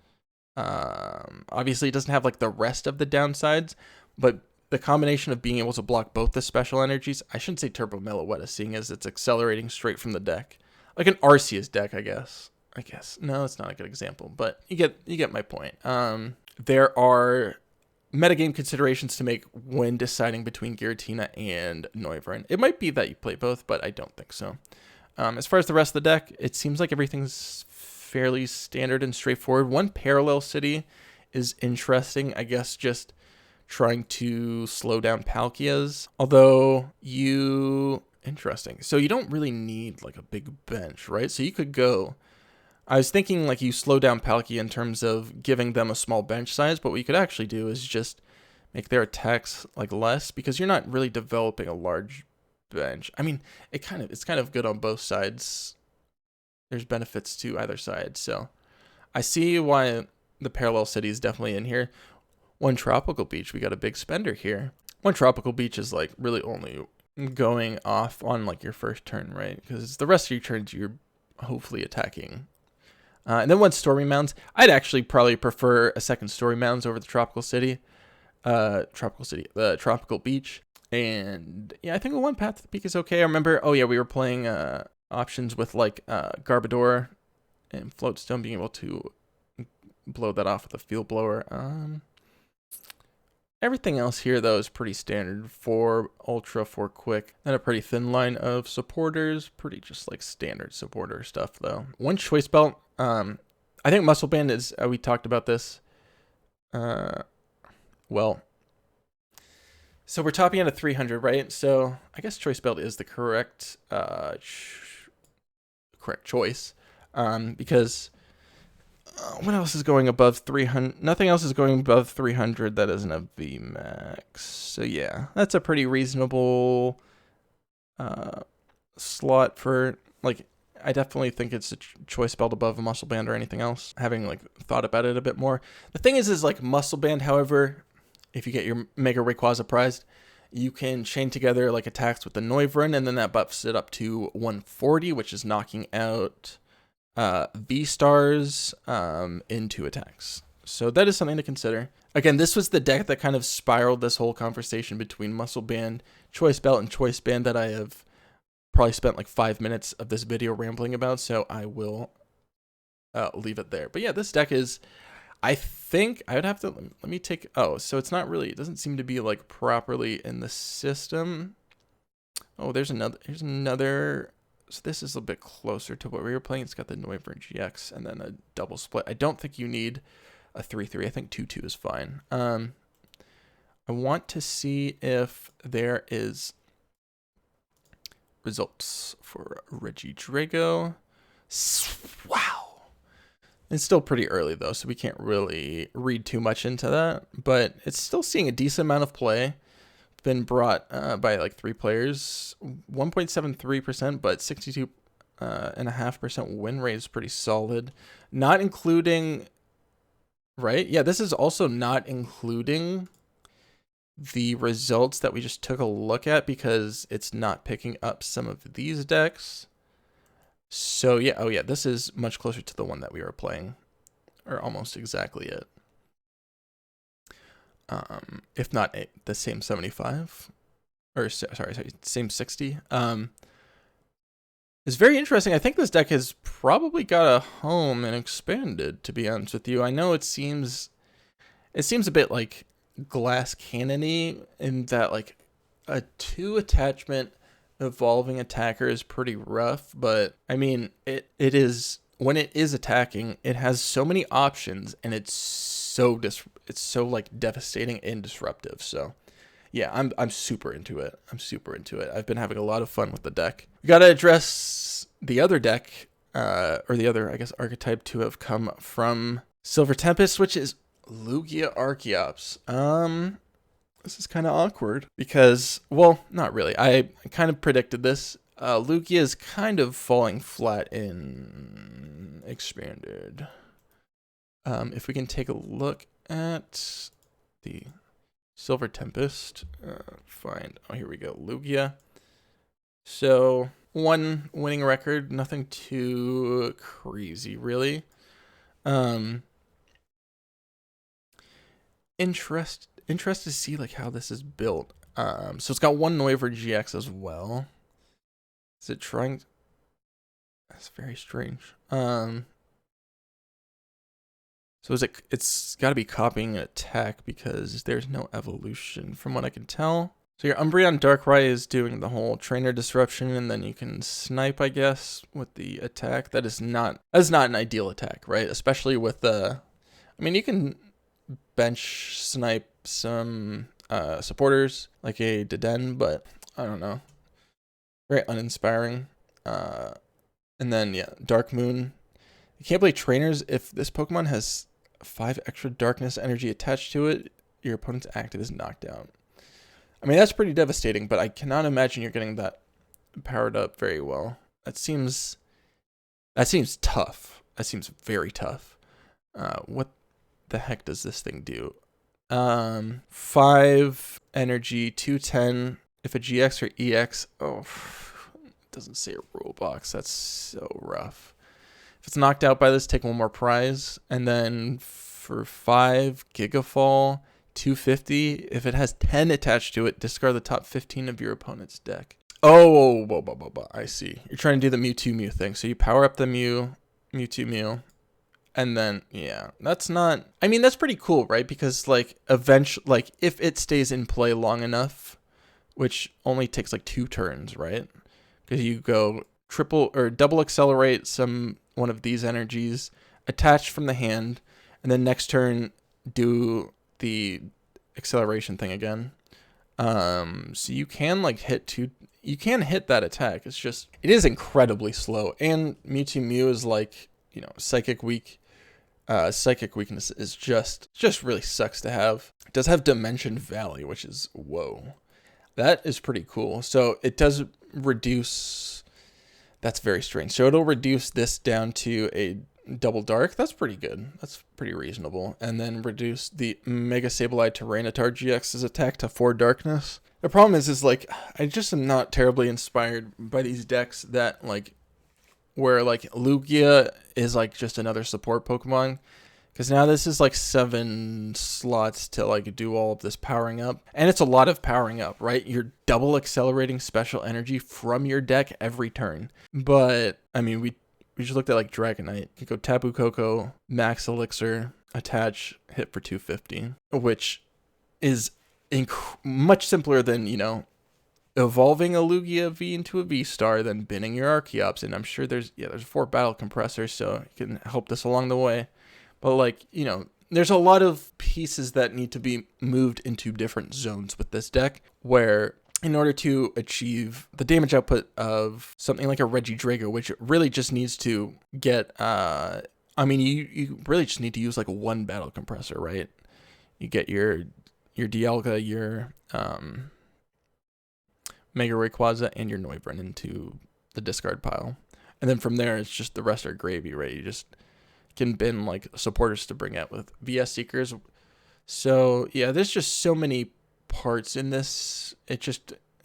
Obviously it doesn't have like the rest of the downsides, but the combination of being able to block both the special energies, I shouldn't say Turbo Meloetta, seeing as it's accelerating straight from the deck. Like an Arceus deck, I guess. No, it's not a good example, but you get my point. There are metagame considerations to make when deciding between Giratina and Noivern. It might be that you play both, but I don't think so. As far as the rest of the deck, it seems like everything's fairly standard and straightforward. One parallel city is interesting, I guess, just trying to slow down Palkias, although interesting. So you don't really need like a big bench, right? So you could go, I was thinking like you slow down Palkia in terms of giving them a small bench size, but what you could actually do is just make their attacks like less because you're not really developing a large bench. I mean, it's kind of good on both sides. There's benefits to either side. So I see why the parallel city is definitely in here. One Tropical Beach, we got a big spender here. One Tropical Beach is like really only going off on like your first turn, right? Because the rest of your turns you're hopefully attacking. And then one Stormy Mounds. I'd actually probably prefer a second Stormy Mounds over the Tropical Beach. And yeah, I think the one Path to the Peak is okay. I remember, we were playing options with like Garbodor and Floatstone, being able to blow that off with a Field Blower. Everything else here, though, is pretty standard. 4 Ultra, 4 Quick, and a pretty thin line of supporters. Pretty just like standard supporter stuff, though. One Choice Belt. I think Muscle Band is, we talked about this. Well, So we're topping out at 300, right? So I guess Choice Belt is the correct correct choice, because what else is going above 300? Nothing else is going above 300 that isn't a VMAX. So yeah, that's a pretty reasonable slot for, like, I definitely think it's a choice belt above a muscle band or anything else, having like thought about it a bit more. The thing is like muscle band, however, if you get your Mega Rayquaza prized, you can chain together like attacks with the Noivern, and then that buffs it up to 140, which is knocking out V-Stars into attacks. So that is something to consider. Again, this was the deck that kind of spiraled this whole conversation between Muscle Band, Choice Belt, and Choice Band that I have probably spent like 5 minutes of this video rambling about, so I will leave it there. But yeah, this deck is, I think I would have to, let me take, oh, so it's not really, it doesn't seem to be like properly in the system. Oh, here's another, so this is a bit closer to what we were playing. It's got the Noivern GX and then a double split. I don't think you need a 3-3. I think 2-2 is fine. I want to see if there is results for Regidrago. Wow. It's still pretty early though, so we can't really read too much into that, but it's still seeing a decent amount of play. Been brought by like 3 players, 1.73%, but 62.5% win rate is pretty solid. Not including, right? Yeah, this is also not including the results that we just took a look at because it's not picking up some of these decks. So yeah, oh yeah, this is much closer to the one that we were playing, or almost exactly it. If not the same 75, or sorry, same 60. It's very interesting. I think this deck has probably got a home and expanded, to be honest with you. I know it seems a bit like glass cannon-y in that like a 2 attachment evolving attacker is pretty rough, but I mean it is, when it is attacking, it has so many options and it's so like devastating and disruptive. So yeah, I'm super into it. I've been having a lot of fun with the deck. We gotta address the other deck, or the other, I guess, archetype to have come from Silver Tempest, which is Lugia Archeops. This is kind of awkward because, well, not really. I kind of predicted this. Lugia is kind of falling flat in expanded. If we can take a look at the Silver Tempest, oh, here we go, Lugia. So 1 winning record, nothing too crazy, really. Interested to see like how this is built. So it's got 1 Noivern GX as well. Is it trying? That's very strange. So it's got to be copying an attack because there's no evolution from what I can tell. So your Umbreon Darkrai is doing the whole trainer disruption, and then you can snipe, I guess, with the attack. That is not an ideal attack, right? Especially with I mean, you can bench snipe some supporters like a Deden, but I don't know, very uninspiring. And then yeah, Dark Moon. You can't play trainers if this Pokemon has 5 extra darkness energy attached to it. Your opponent's active is knocked out. I mean, that's pretty devastating, but I cannot imagine you're getting that powered up very well. That seems tough. That seems very tough. What the heck does this thing do? 5 energy, 210. If a GX or EX, oh, it doesn't say a rule box. That's so rough. If it's knocked out by this, take 1 more prize. And then for 5 Gigafall, 250. If it has 10 attached to it, discard the top 15 of your opponent's deck. Oh, I see. You're trying to do the Mewtwo thing. So you power up the Mewtwo. And then, yeah, that's not, I mean, that's pretty cool, right? Because like eventually, like if it stays in play long enough, which only takes like 2 turns, right? Because you go triple or double accelerate one of these energies, attach from the hand, and then next turn do the acceleration thing again. So you can like you can hit that attack. It's just, it is incredibly slow. And Mewtwo Mew is like, you know, psychic weak. Psychic weakness is just really sucks to have. It does have Dimension Valley, which is, whoa. That is pretty cool. So it does reduce, that's very strange. So it'll reduce this down to a double dark. That's pretty good. That's pretty reasonable. And then reduce the Mega Sableye Tyranitar GX's attack to 4 darkness. The problem is like, I just am not terribly inspired by these decks that like, where like Lugia is like just another support Pokemon. Because now this is like 7 slots to like do all of this powering up. And it's a lot of powering up, right? You're double accelerating special energy from your deck every turn. But, I mean, we just looked at like Dragonite. You go Tapu Koko, Max Elixir, attach, hit for 250. Which is much simpler than, you know, evolving a Lugia V into a V-Star, then binning your Archeops. And I'm sure there's 4 battle compressors, so you can help this along the way. But like, you know, there's a lot of pieces that need to be moved into different zones with this deck, where in order to achieve the damage output of something like a Regidrago, which really just needs to get, I mean, you really just need to use like 1 battle compressor, right? You get your Dialga, your Mega Rayquaza, and your Noivern into the discard pile. And then from there, it's just the rest are gravy, right? You just can bin like supporters to bring out with VS Seekers. So yeah, there's just so many parts in this. It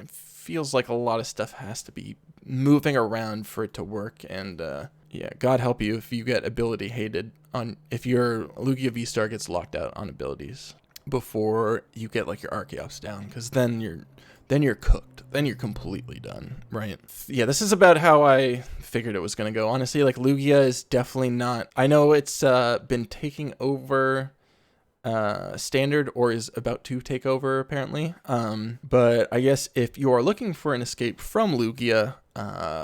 feels like a lot of stuff has to be moving around for it to work. And yeah, God help you if you get ability hated on, if your Lugia V-Star gets locked out on abilities before you get like your Archeops down, because then you're cooked. Then you're completely done, right? Yeah, this is about how I figured it was going to go. Honestly, like Lugia is definitely not, I know it's been taking over standard, or is about to take over apparently. But I guess if you are looking for an escape from Lugia,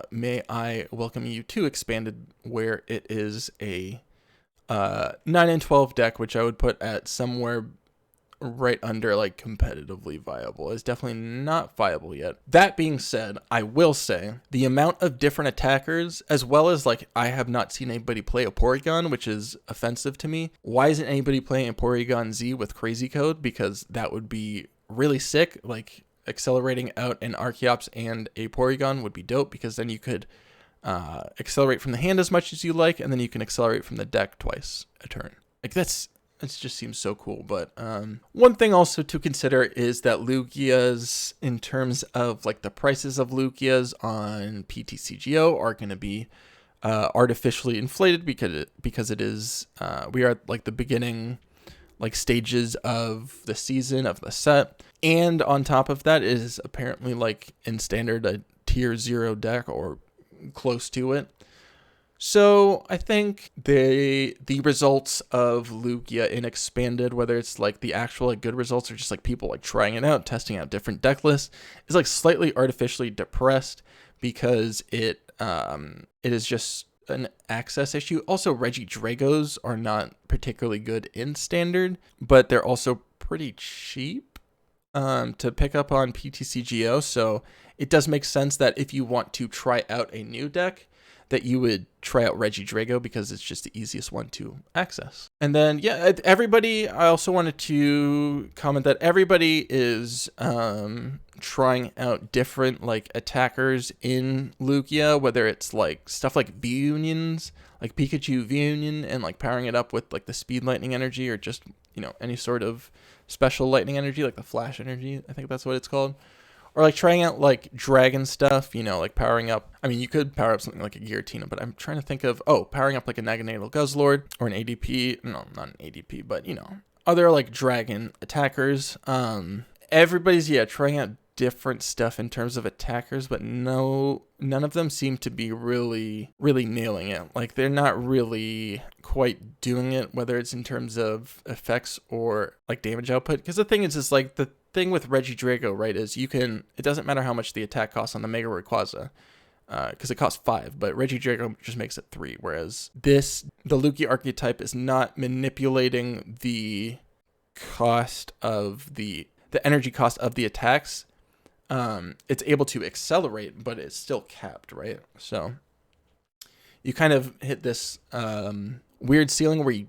may I welcome you to Expanded, where it is a 9 and 12 deck, which I would put at somewhere right under like competitively viable. Is definitely not viable yet. That being said, I will say the amount of different attackers, as well as like, I have not seen anybody play a Porygon, which is offensive to me. Why isn't anybody playing a Porygon Z with Crazy Code? Because that would be really sick. Like accelerating out an Archeops and a Porygon would be dope, because then you could accelerate from the hand as much as you like, and then you can accelerate from the deck twice a turn. Like it just seems so cool. But one thing also to consider is that Lugias, in terms of like the prices of Lugias on PTCGO, are going to be artificially inflated because it is we are at like the beginning like stages of the season of the set, and on top of that is apparently like in standard a tier 0 deck or close to it. So I think the results of Lugia in Expanded, whether it's like the actual like good results or just like people like trying it out, testing out different deck lists, is like slightly artificially depressed, because it is just an access issue. Also, Regidragos are not particularly good in Standard, but they're also pretty cheap to pick up on PTCGO. So it does make sense that if you want to try out a new deck, that you would try out Regidrago, because it's just the easiest one to access. And then, yeah, everybody, I also wanted to comment that everybody is trying out different like attackers in Lugia, whether it's like stuff like V-Unions, like Pikachu V-Union, and like powering it up with like the speed lightning energy, or just, you know, any sort of special lightning energy, like the flash energy, I think that's what it's called. Or like trying out like dragon stuff, you know, like powering up. I mean, you could power up something like a Giratina, but I'm trying to think of, powering up like a Naganadel Guzzlord or an ADP. No, not an ADP, but, you know, other like dragon attackers. Everybody's, trying out different stuff in terms of attackers, but none of them seem to be really nailing it. Like they're not really quite doing it, whether it's in terms of effects or like damage output. Because the thing is like the thing with Regidrago, right, is it doesn't matter how much the attack costs on the Mega Rayquaza, because it costs 5, but Regidrago just makes it 3, whereas the Lugia archetype is not manipulating the cost of the the energy cost of the attacks, it's able to accelerate, but it's still capped, right? So you kind of hit this weird ceiling where you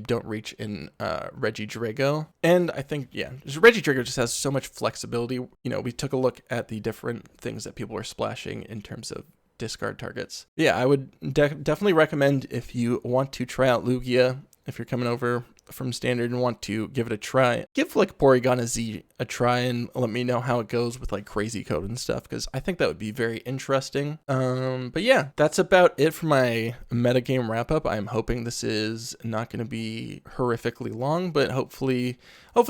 don't reach in Regidrago. And I think, yeah, Regidrago just has so much flexibility. You know, we took a look at the different things that people are splashing in terms of discard targets. Yeah, I would definitely recommend, if you want to try out Lugia, if you're coming over from Standard and want to give it a try, give like Porygon Z a try and let me know how it goes with like crazy code and stuff, because I think that would be very interesting. But yeah, that's about it for my metagame wrap up. I'm hoping this is not going to be horrifically long, but hopefully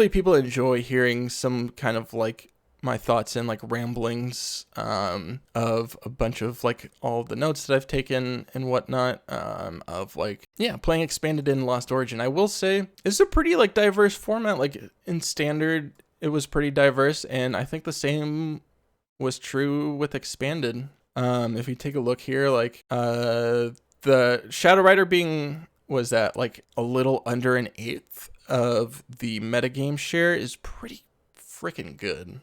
people enjoy hearing some kind of like my thoughts and like ramblings of a bunch of like all the notes that I've taken and whatnot, of like, yeah, playing Expanded in Lost Origin. I will say it's a pretty like diverse format. Like in Standard it was pretty diverse, and I think the same was true with Expanded. If you take a look here, like the Shadow Rider was at like a little under an eighth of the metagame share is pretty freaking good.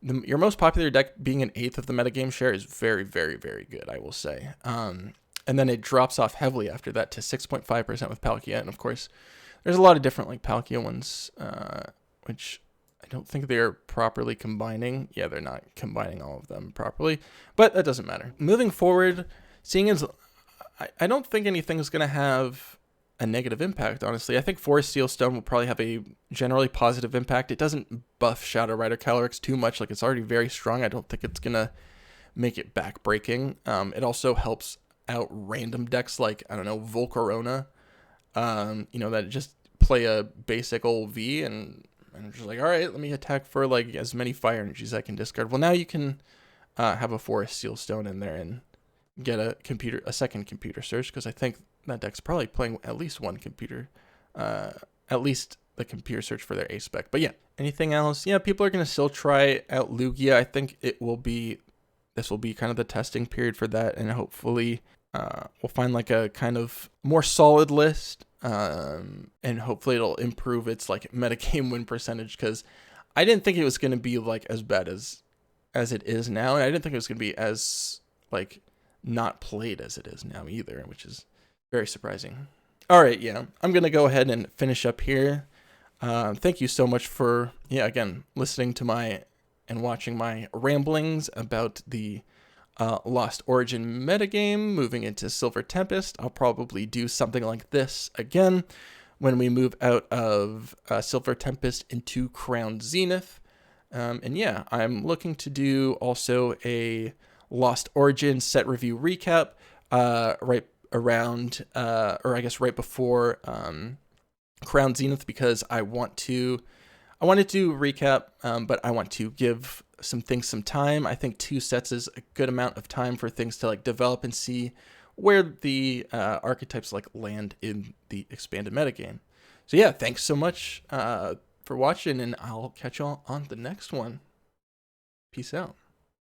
Your most popular deck being an eighth of the metagame share is very, very, very good, I will say. And then it drops off heavily after that to 6.5% with Palkia. And of course, there's a lot of different like Palkia ones, which I don't think they're properly combining. Yeah, they're not combining all of them properly, but that doesn't matter. Moving forward, seeing as I don't think anything's going to have a negative impact, honestly. I think Forest Steel Stone will probably have a generally positive impact. It doesn't buff Shadow Rider Calyrex too much. Like, it's already very strong. I don't think it's going to make it back-breaking. It also helps out random decks like, I don't know, Volcarona, you know, that just play a basic old V and just like, all right, let me attack for like as many fire energies I can discard. Well, now you can have a Forest Steel Stone in there and get a second computer search, because I think that deck's probably playing at least one computer, at least the computer search for their ace spec. But yeah, anything else? Yeah, people are going to still try out Lugia. I think this will be kind of the testing period for that, and hopefully we'll find like a kind of more solid list, and hopefully it'll improve its like metagame win percentage, because I didn't think it was going to be like as bad as it is now, and I didn't think it was going to be as like not played as it is now either, which is very surprising. All right, yeah, I'm going to go ahead and finish up here. Thank you so much for, again, listening to and watching my ramblings about the Lost Origin metagame, moving into Silver Tempest. I'll probably do something like this again when we move out of Silver Tempest into Crown Zenith. And yeah, I'm looking to do also a Lost Origin set review recap right around, or I guess right before Crown Zenith, because I wanted to recap, but I want to give some things some time. I think 2 sets is a good amount of time for things to like develop and see where the archetypes like land in the expanded metagame. So yeah, thanks so much for watching, and I'll catch y'all on the next one. Peace out.